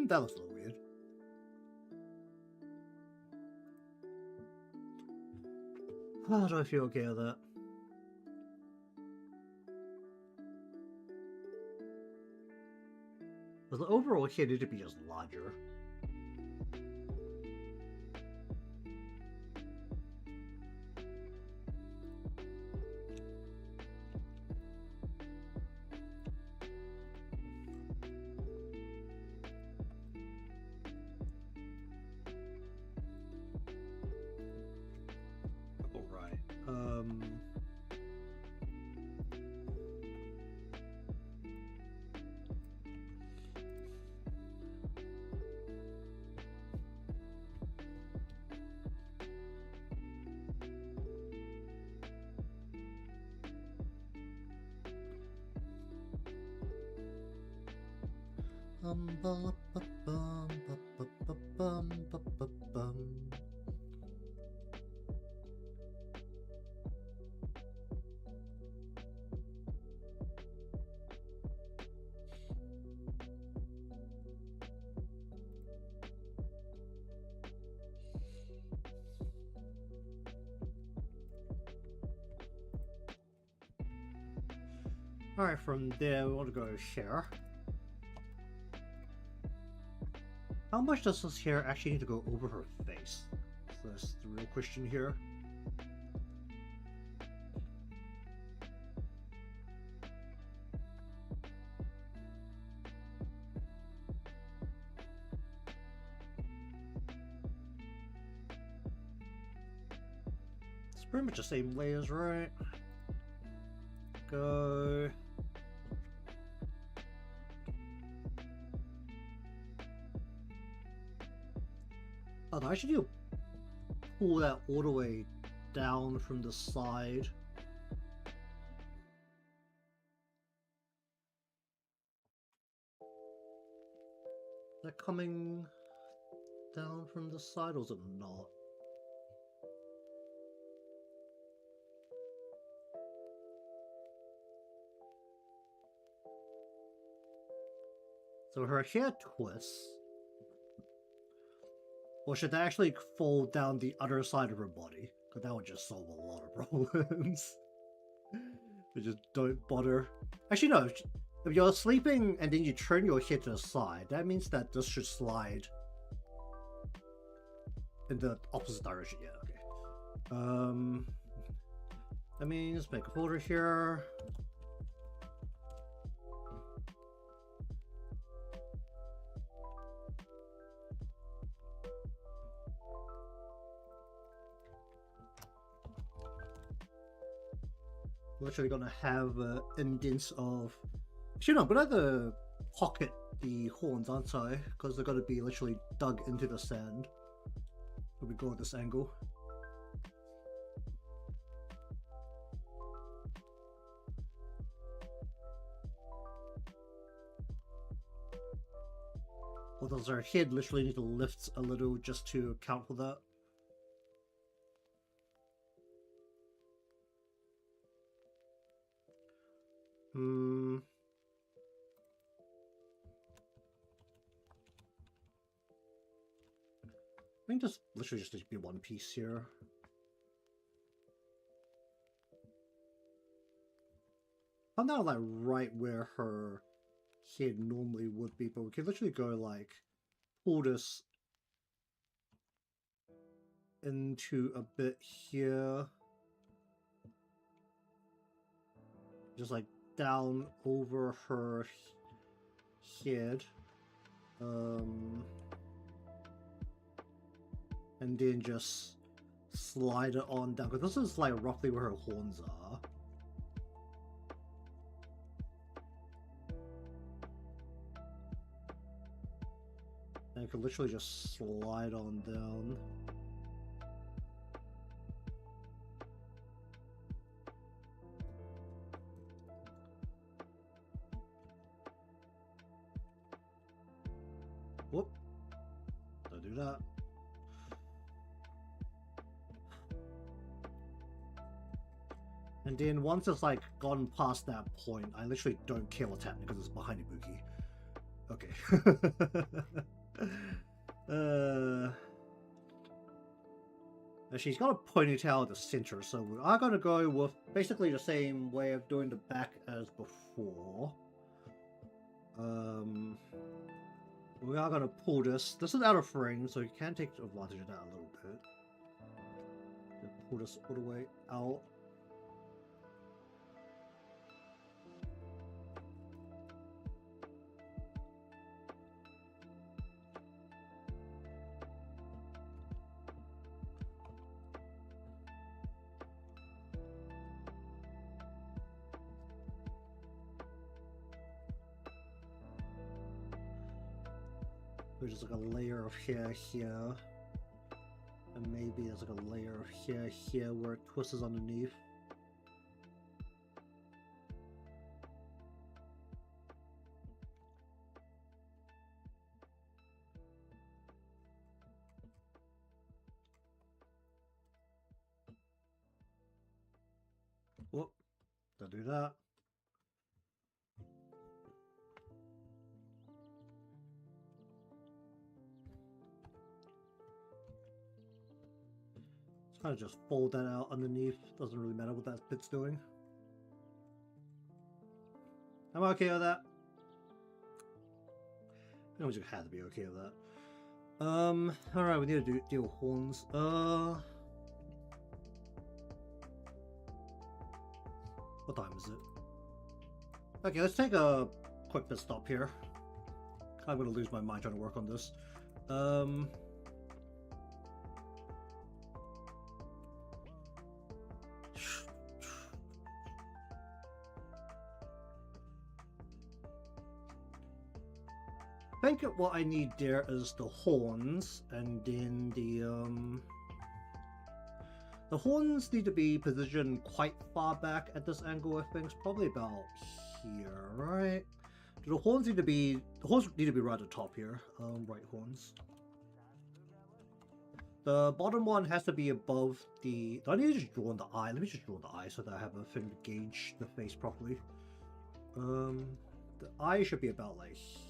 that looks a little weird. How do I feel okay with that? But the overall here needs to be just larger. Alright, from there we want to go here. How much does this hair actually need to go over her face? So that's the real question here. It's pretty much the same layers, right? Go. Oh, I should pull that all the way down from the side. Is that coming down from the side, or is it not? So her hair twists. Or should that actually fall down the other side of her body? Because that would just solve a lot of problems. They just don't bother. Actually, no. If you're sleeping and then you turn your head to the side, that means that this should slide in the opposite direction. Yeah, okay. That means make a folder here. We're actually gonna have indents of. Actually, no, I'm gonna have to pocket the horns, aren't I? Because they're gonna be literally dug into the sand. When we go at this angle. Or does our head literally need to lift a little just to account for that? I think this literally just needs to be one piece here. I'm not like right where her head normally would be, but we could literally go like pull this into a bit here. Just like down over her head. And then just slide it on down, because this is like roughly where her horns are. And you can literally just slide on down. Whoop. Don't do that. And then once it's like gone past that point, I literally don't care what's happening because it's behind Ibuki. Okay. She's got a ponytail at the center, so we are going to go with basically the same way of doing the back as before. We are going to pull this. This is out of frame, so you can take advantage of that a little bit. Just pull this all the way out. There's just like a layer of hair here. And maybe there's like a layer of hair here where it twists underneath. Whoop. Don't do that. Kind of just fold that out underneath. Doesn't really matter what that bit's doing. Am I okay with that? I think we just had to be okay with that. Alright, we need to deal with horns. What time is it? Okay, let's take a quick pit stop here. I'm gonna lose my mind trying to work on this. I think what I need there is the horns, and then the horns need to be positioned quite far back at this angle. I think it's probably about here, right? The horns need to be right at the top here. Right horns. The bottom one has to be above the. Do I need to just draw on the eye? Let me just draw on the eye so that I have a thing to gauge the face properly. The eye should be about like here.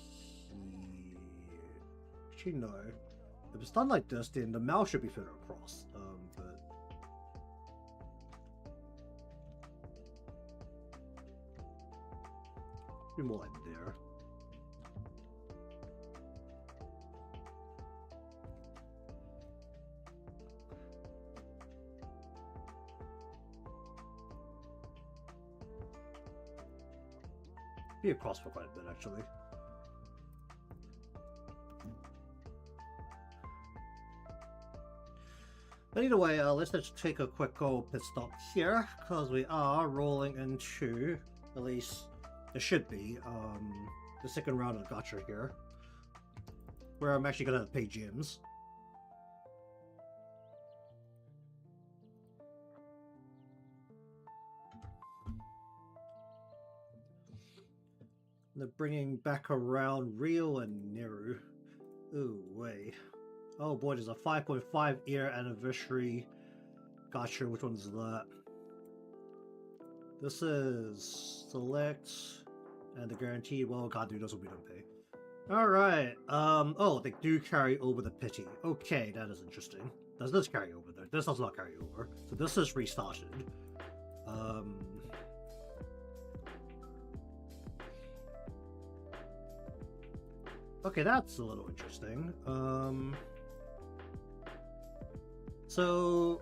Actually, no. If it's done like this, then the mouth should be further across. But be more like there. Be across for quite a bit, actually. But either way, let's just take a quick pit stop here, because we are rolling into, at least it should be, the second round of the gacha here, where I'm actually going to pay gyms. They're bringing back around Rio and Neru. Ooh, wait. Oh boy, there's a 5.5 year anniversary gacha. Which one's that? This is select and the guaranteed. Well, God, dude, this will be done pay. Alright. Oh, they do carry over the pity. Okay, that is interesting. Does this carry over there? This does not carry over. So this is restarted. Okay, that's a little interesting. So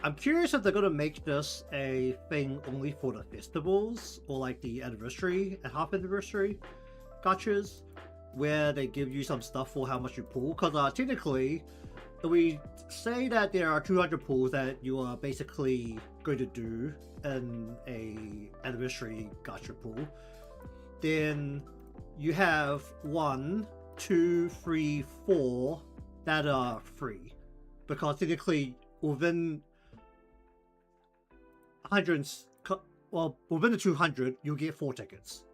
I'm curious if they're gonna make this a thing only for the festivals or like the anniversary and half anniversary gachas, where they give you some stuff for how much you pull. Because technically, if we say that there are 200 pulls that you are basically going to do in a anniversary gacha pool, then you have 1, 2, 3, 4 that are free, because technically within 100, well, within the 200, you'll get 4 tickets.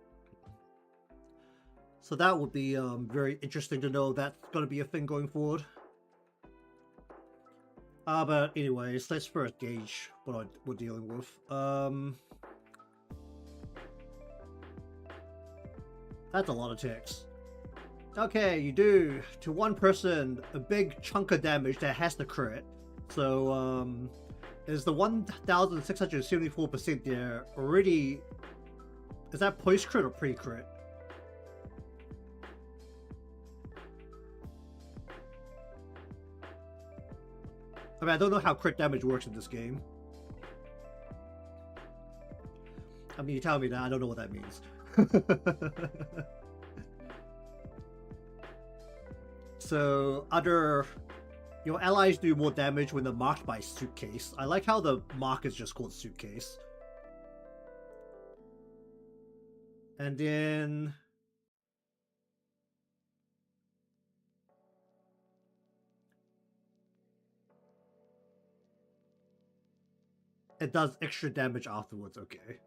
So that would be very interesting to know that's going to be a thing going forward. But anyways, let's first gauge what we're dealing with. That's a lot of ticks. Okay, you do to one person a big chunk of damage that has to crit. So is the 1,674% there already? Is that post crit or pre crit? I mean, I don't know how crit damage works in this game. I mean, you tell me that, I don't know what that means. So your allies do more damage when they're marked by suitcase. I like how the mark is just called suitcase. And then it does extra damage afterwards. Okay.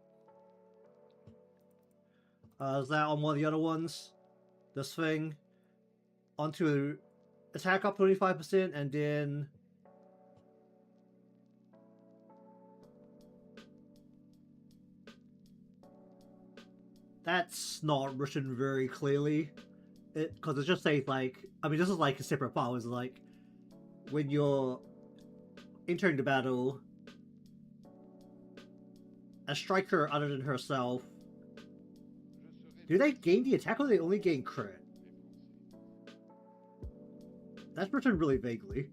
Is that on one of the other ones? This thing? Onto attack up 25%, and then that's not written very clearly. Because it just says like, I mean, this is like a separate file. It's like when you're entering the battle, a striker other than herself Do they gain the attack or they only gain crit? That's written really vaguely.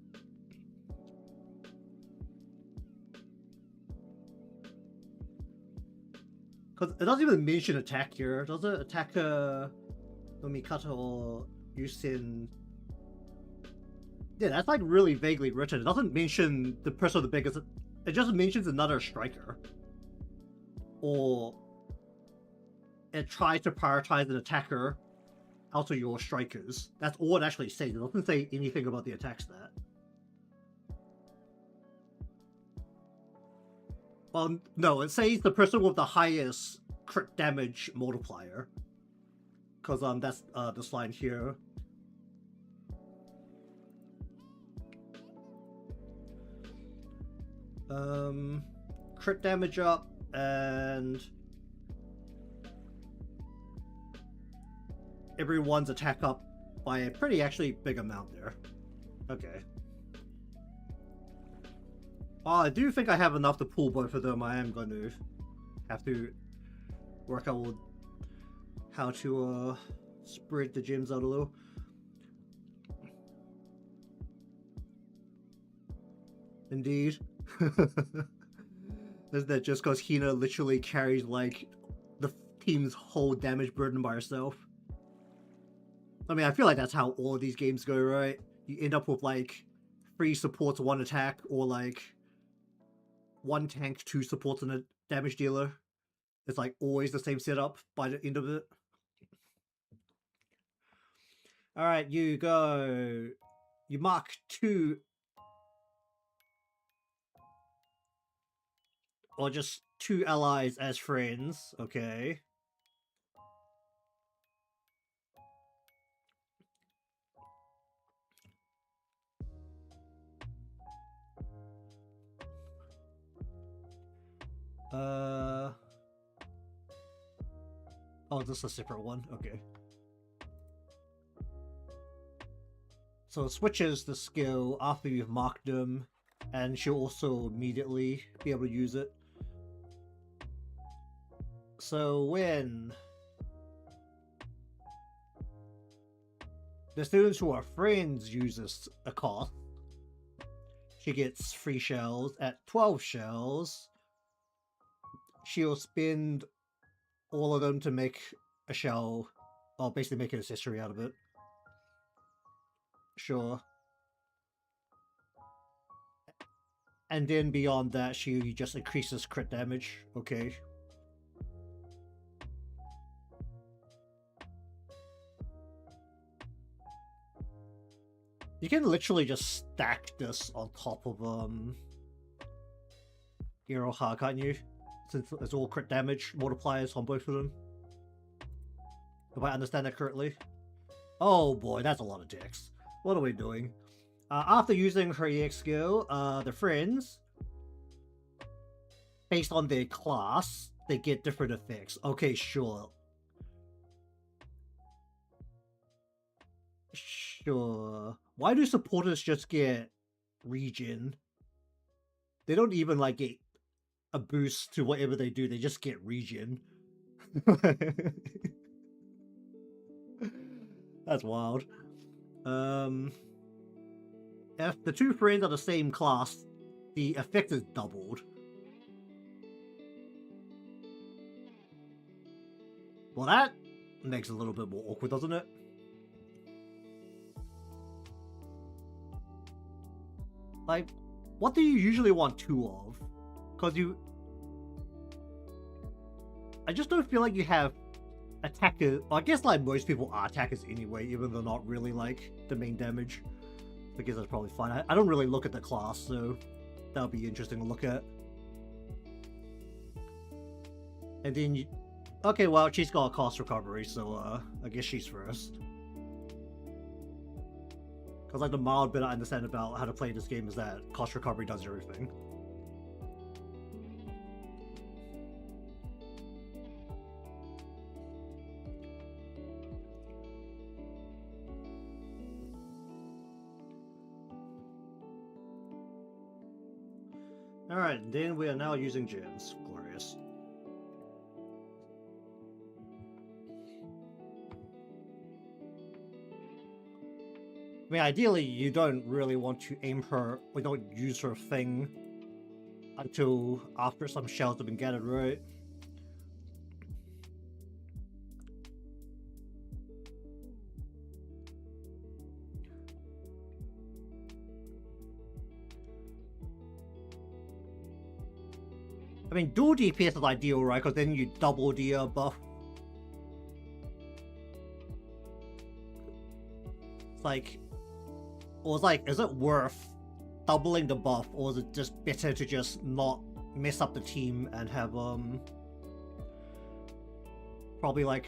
Because it doesn't even mention attack here. Does it? Attack Nomikata or Yusin? Yeah, that's like really vaguely written. It doesn't mention the person with the biggest. It just mentions another striker. Or it tries to prioritize an attacker out of your strikers. That's all it actually says. It doesn't say anything about the attack stat. Well, no, it says the person with the highest crit damage multiplier. Because that's this line here. Crit damage up and everyone's attack up by a pretty actually big amount there. Okay. I do think I have enough to pull both of them. I am going to have to work out how to spread the gems out a little. Indeed. Isn't that just because Hina literally carries like the team's whole damage burden by herself? I mean, I feel like that's how all of these games go, right? You end up with like 3 supports, 1 attack, or like 1 tank, 2 supports, and a damage dealer. It's like always the same setup by the end of it. Alright, you go. You mark 2. Or just 2 allies as friends, okay. Oh, this is a separate one, okay. So it switches the skill after you've marked them, and she'll also immediately be able to use it. So when the students who are friends uses a cost, she gets 3 shells. At 12 shells, she'll spend all of them to make a shell, or basically make an accessory out of it. Sure. And then beyond that, she just increases crit damage. Okay. You can literally just stack this on top of Iroha, can't you? Since it's all crit damage multipliers on both of them. If I understand that correctly. Oh boy, that's a lot of text. What are we doing? After using her EX skill, the friends, based on their class, they get different effects. Okay, sure. Sure. Why do supporters just get regen? They don't even like get a boost to whatever they do, they just get regen. That's wild. If the 2 friends are the same class, the effect is doubled. Well, that makes it a little bit more awkward, doesn't it? Like, what do you usually want 2 of? Because I just don't feel like you have attackers. Well, I guess like most people are attackers anyway, even though not really like the main damage. I guess that's probably fine. I don't really look at the class, so that'll be interesting to look at. And then you... Okay, well, she's got a cost recovery, so I guess she's first. Because like the mild bit I understand about how to play this game is that cost recovery does everything. Alright, then we are now using gems. Glorious. I mean, ideally, you don't really want to aim her, or don't use her thing until after some shells have been gathered, right? I mean, dual DPS is ideal, right? Because then you double the buff. It's like, or it's like, is it worth doubling the buff, or is it just better to just not mess up the team and have probably like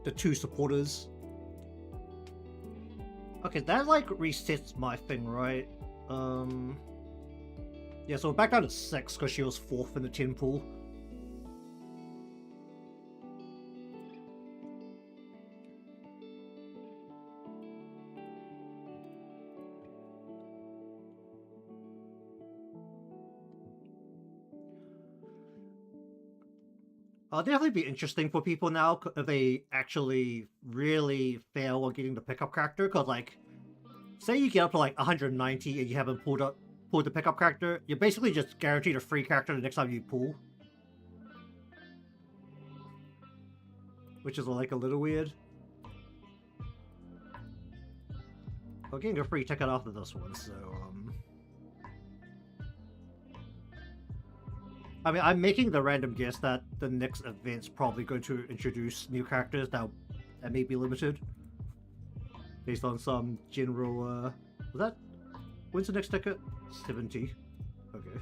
the 2 supporters? Okay, that like resets my thing, right? Yeah, so we're back down to 6 because she was 4th in the 10 pool. It'll definitely be interesting for people now if they actually really fail on getting the pickup character, because like, say you get up to like 190 and you haven't pulled the pickup character, you're basically just guaranteed a free character the next time you pull. Which is like a little weird. I'm getting a free ticket after this one, so I mean, I'm making the random guess that the next event's probably going to introduce new characters that may be limited. Based on some general, when's the next ticket? 70. Okay.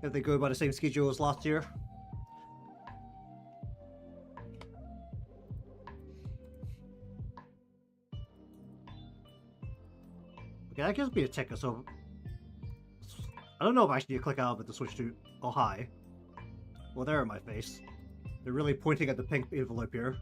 If they go by the same schedule as last year. Okay, that gives me a ticket, so I don't know if I should click out of it to switch to oh hi. Well, they're in my face. They're really pointing at the pink envelope here.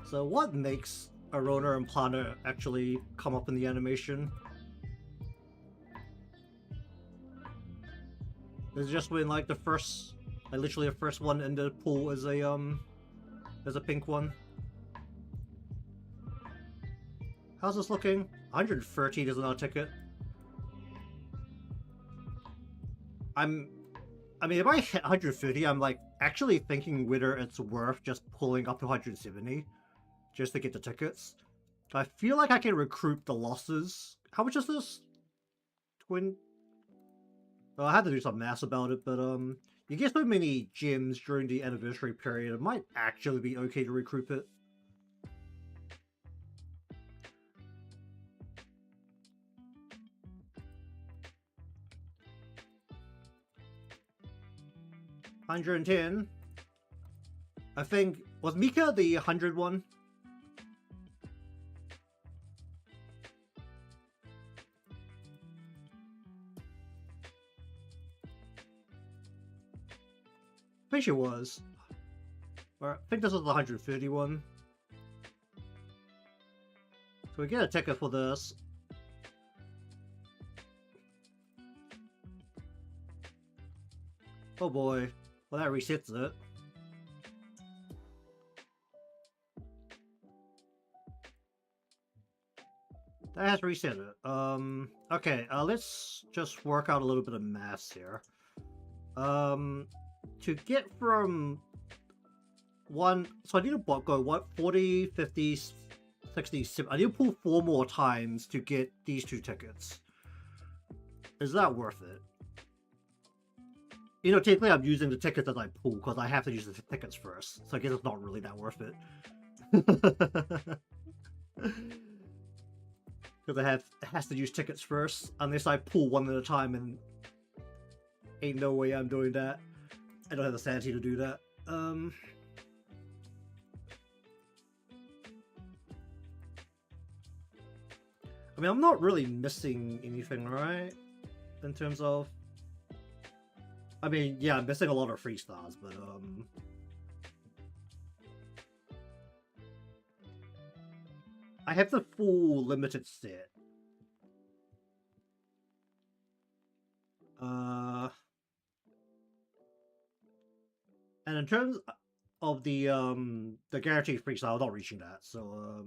So what makes Arona and Plana actually come up in the animation? Is it just when like the first, like literally the first one in the pool is a pink one? How's this looking? 130 is not a ticket. I mean, if I hit 130, I'm like actually thinking whether it's worth just pulling up to 170 just to get the tickets. I feel like I can recoup the losses. How much is this? Well, I had to do some math about it, but you get so many gems during the anniversary period, it might actually be okay to recoup it. $110. I think, was Mika the 100 one? I think she was. Or I think this was the 130 one. So we get a ticket for this. Oh boy. Well, that resets it. That has reset it. Okay, let's just work out a little bit of math here. To get from one, so I need to go, what, 40, 50, 60, 70, I need to pull 4 more times to get these 2 tickets. Is that worth it? You know, technically I'm using the tickets as I pull, because I have to use the tickets first, so I guess it's not really that worth it. Because it has to use tickets first, unless I pull one at a time, and ain't no way I'm doing that. I don't have the sanity to do that. I mean, I'm not really missing anything, right? in terms of. I mean, yeah, I'm missing a lot of 3 stars, but I have the full limited set. And in terms of the guaranteed 3 star, I'm not reaching that, so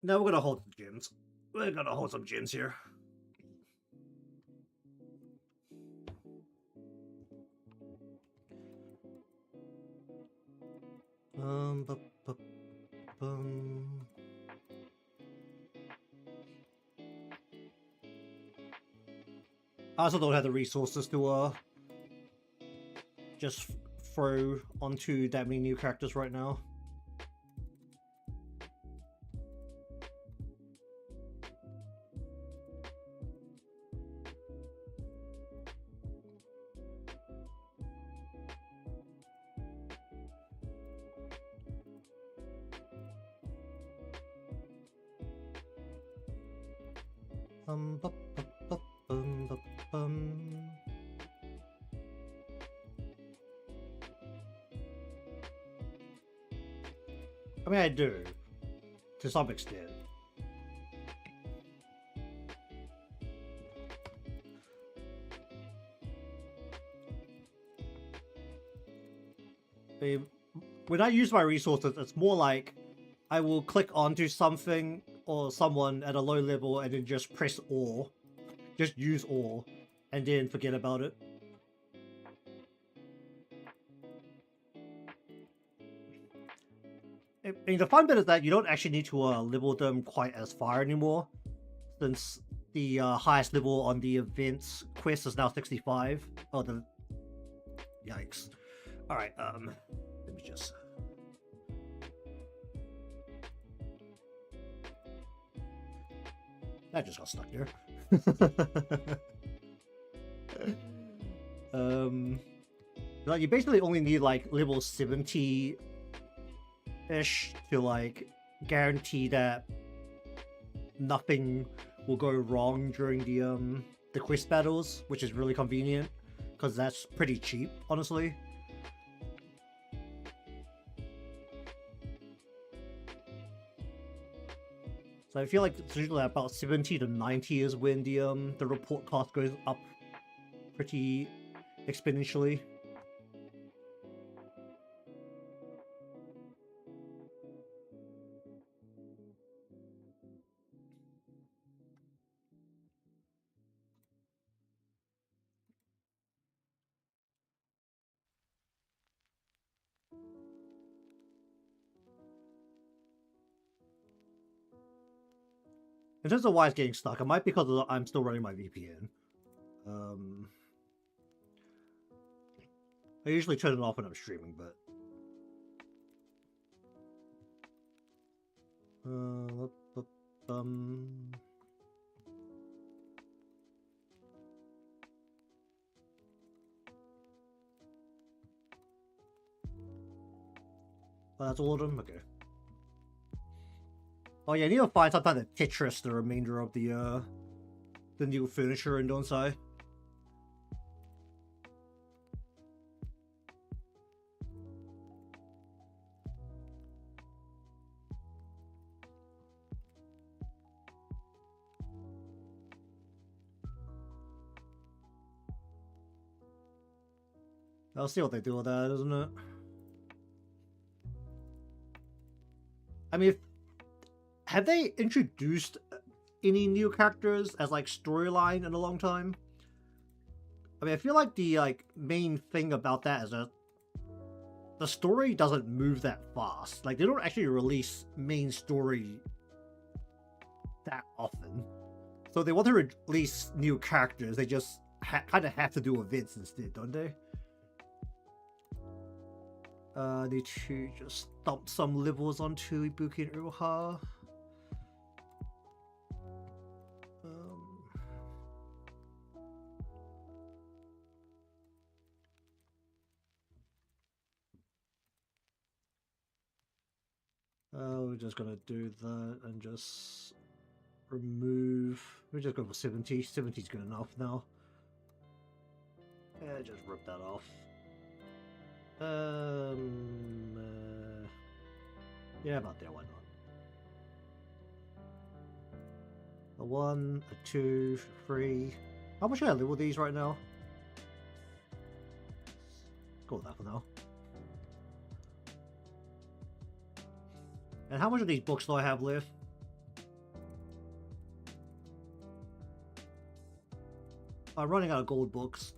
now we're gonna hold some gyms. We're gonna hold some gyms here. I also don't have the resources to just throw onto that many new characters right now. I mean, I do, to some extent. When I use my resources, it's more like I will click onto something or someone at a low level and then just press all. Just use all, and then forget about it. I mean, the fun bit is that you don't actually need to level them quite as far anymore, since the highest level on the events quest is now 65. Oh, the... Yikes. Alright, let me just... That just got stuck there. Like, you basically only need, like, level 70-ish to, like, guarantee that nothing will go wrong during the quest battles, which is really convenient, because that's pretty cheap, honestly. So I feel like it's usually about 70 to 90 is when the report cost goes up pretty exponentially. In terms of why it's getting stuck, it might be because I'm still running my VPN. I usually turn it off when I'm streaming, but... Oh, that's all of them? Okay. Oh yeah, I need to find something to Tetris the remainder of the new furniture in Donsai. I'll see what they do with that, isn't it? I mean, have they introduced any new characters as, like, storyline in a long time? I mean, I feel like the, like, main thing about that is that the story doesn't move that fast. Like, they don't actually release main story that often. So they want to release new characters, they just kind of have to do events instead, don't they? Need to just dump some levels onto Ibuki and Iroha. We're just gonna do that and just remove. We're just go for 70. 70 is good enough now. Yeah, just rip that off. Yeah, about there. Why not? A 1, a 2, 3. How much should I level these right now? Go with that for now. And how much of these books do I have left? I'm running out of gold books.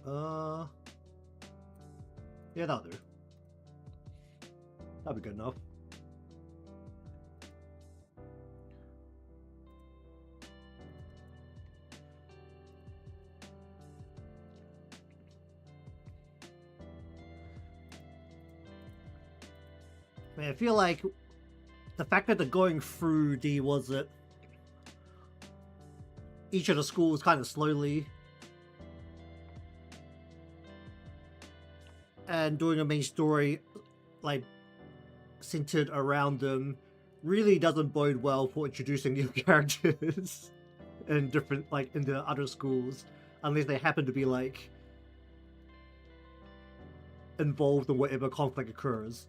Yeah, that'll do. That'll be good enough. Man, I feel like the fact that they're going through each of the schools kind of slowly and doing a main story like centered around them really doesn't bode well for introducing new characters in different in the other schools, unless they happen to be like involved in whatever conflict occurs.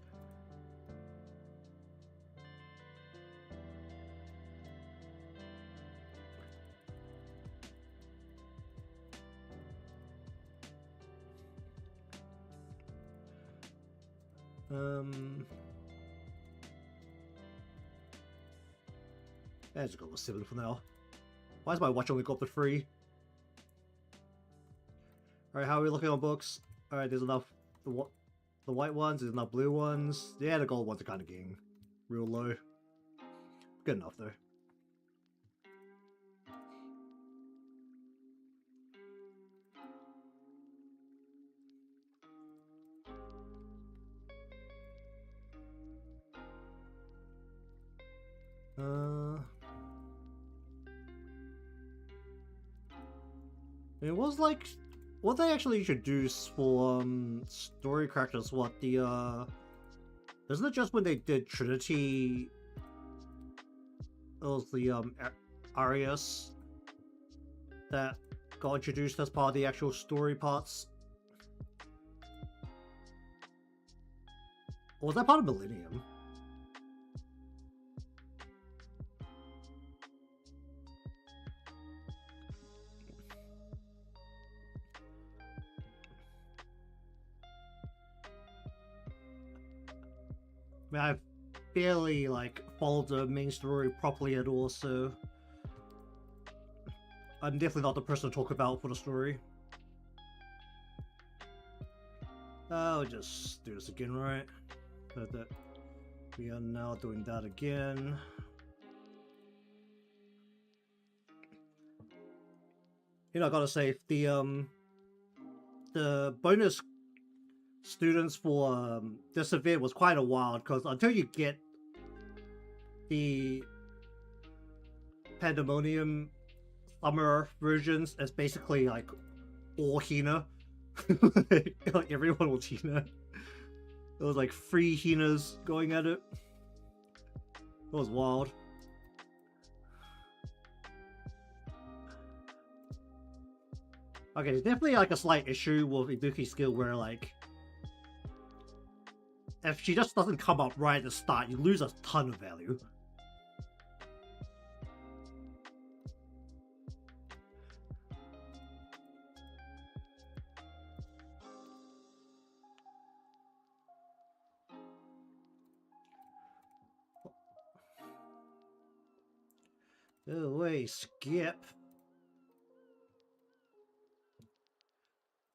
Let's go with 7 for now. Why does my watch only go up to 3? Alright, how are we looking on books? Alright, there's enough. The white ones, there's enough blue ones. Yeah, the gold ones are kind of getting real low. Good enough though. It was like what they actually introduced for story characters. What the isn't it just when they did Trinity? It was the Arius that got introduced as part of the actual story parts. Or was that part of Millennium? I mean, I've barely followed the main story properly at all, so I'm definitely not the person to talk about for the story. I'll just do this again, right? That we are now doing that again. You know, I gotta say, the bonus students for this event was quite a wild, because until you get the Pandemonium summer versions, it's basically all Hina. Everyone was Hina. It was 3 Hinas going at it. It was wild. Okay, there's definitely a slight issue with Ibuki's skill where if she just doesn't come up right at the start, you lose a ton of value. Oh wait, skip.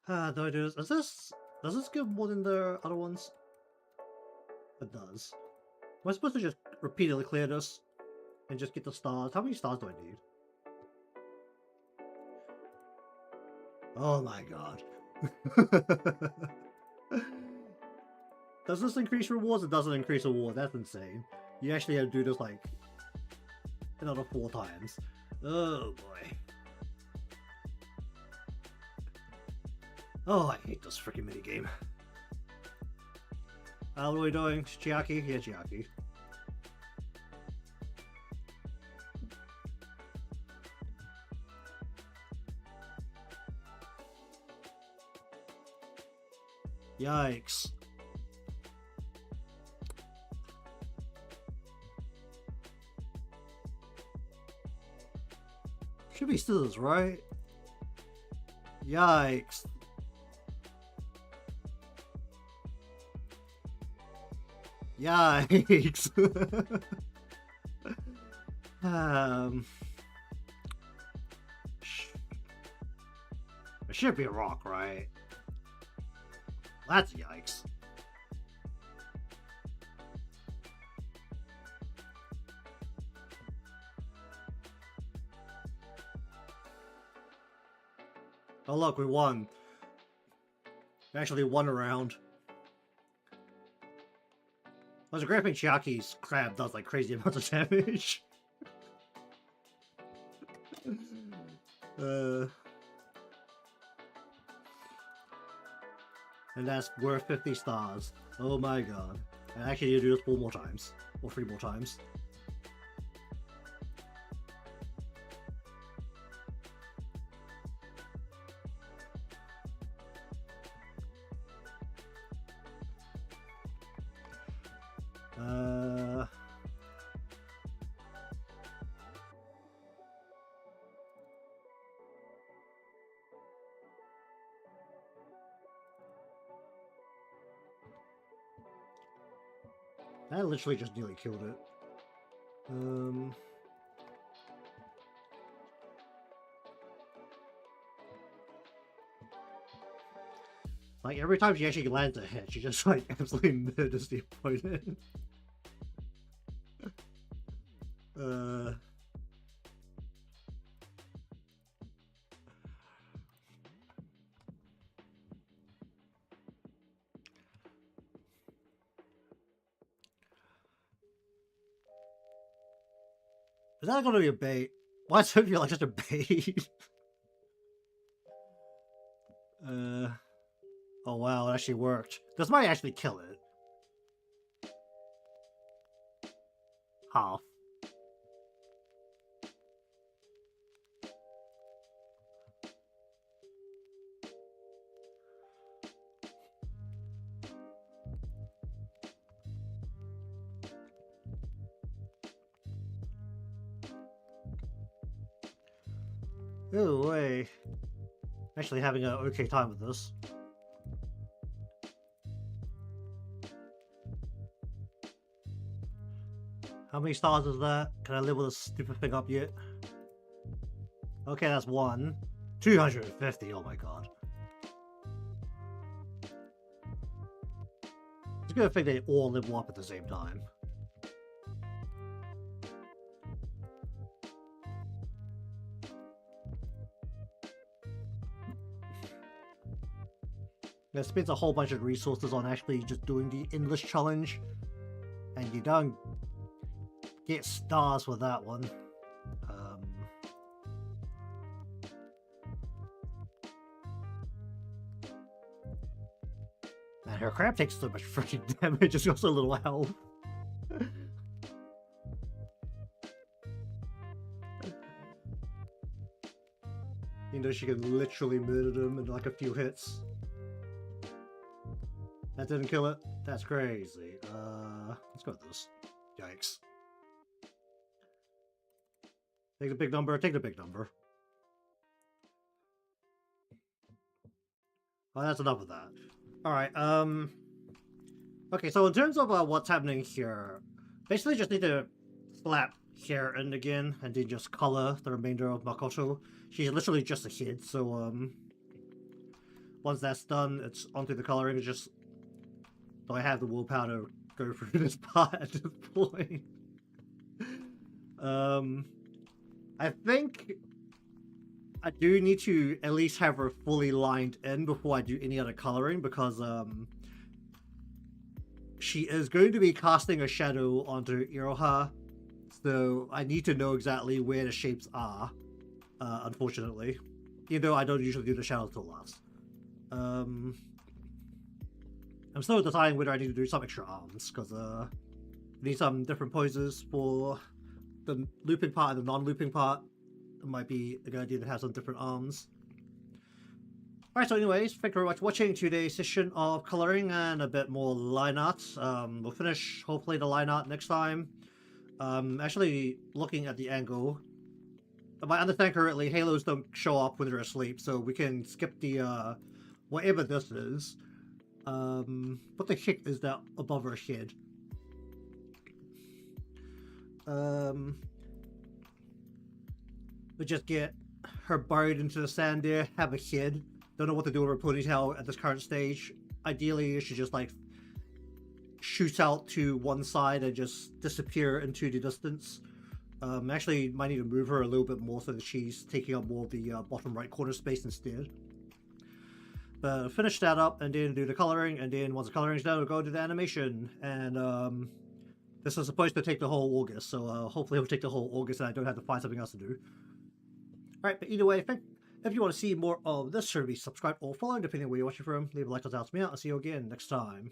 Do I do this? Does this give more than the other ones? It does. Am I supposed to just repeatedly clear this and just get the stars? How many stars do I need? Oh my god. Does this increase rewards? It doesn't increase rewards. That's insane. You actually have to do this another 4 times. Oh boy. Oh, I hate this freaking minigame. What are we doing? Chiaki? Yeah, Chiaki. Yikes. Should be scissors, right? Yikes. Yikes. It should be a rock, right? That's yikes. Oh look, we won. We actually won a round. There's a great thing Chiaki's crab does like crazy amounts of damage. And that's worth 50 stars. Oh my god. I actually need to do this 4 more times. Or 3 more times. That literally just nearly killed it. Like, every time she actually lands a hit, she just, like, absolutely murders the opponent. Is that gonna be a bait? Why does it feel like such a bait? Oh wow, it actually worked. This might actually kill it. Half. Oh way. Actually having an okay time with this. How many stars is that? Can I level this stupid thing up yet? Okay, that's 1. 250, oh my god. It's a good thing they all level up at the same time. It spends a whole bunch of resources on actually just doing the endless challenge, and you don't get stars for that one. Man, her crab takes so much freaking damage, it's also a little health. You know, she can literally murder them in like a few hits. That didn't kill it? That's crazy. Let's go with this. Yikes. Take the big number, take the big number. Oh, that's enough of that. Alright, okay, so in terms of what's happening here, basically just need to slap hair in again, and then just color the remainder of Makoto. She's literally just a kid, so, once that's done, it's onto the coloring. It's just, do I have the willpower to go through this part at this point? I think I do need to at least have her fully lined in before I do any other coloring, because she is going to be casting a shadow onto Iroha, so I need to know exactly where the shapes are, unfortunately. Even though I don't usually do the shadow till last. I'm still deciding whether I need to do some extra arms, because need some different poses for the looping part and the non-looping part. It might be a good idea to have some different arms. Alright, so anyways, thank you very much for watching today's session of colouring and a bit more line art. We'll finish, hopefully, the line art next time. Actually, looking at the angle, if I understand correctly, halos don't show up when they're asleep, so we can skip the, whatever this is. What the heck is that above her head? We just get her buried into the sand there, have a head. Don't know what to do with her ponytail at this current stage. Ideally, it should just like shoot out to one side and just disappear into the distance. Actually, might need to move her a little bit more so that she's taking up more of the bottom right corner space instead. But finish that up and then do the coloring, and then once the coloring's done, we'll go to the animation. And this is supposed to take the whole August, so hopefully it'll take the whole August and I don't have to find something else to do. Alright, but either way, if you want to see more of this, be subscribe or follow, depending on where you're watching from. Leave a like, those out to me out, and see you again next time.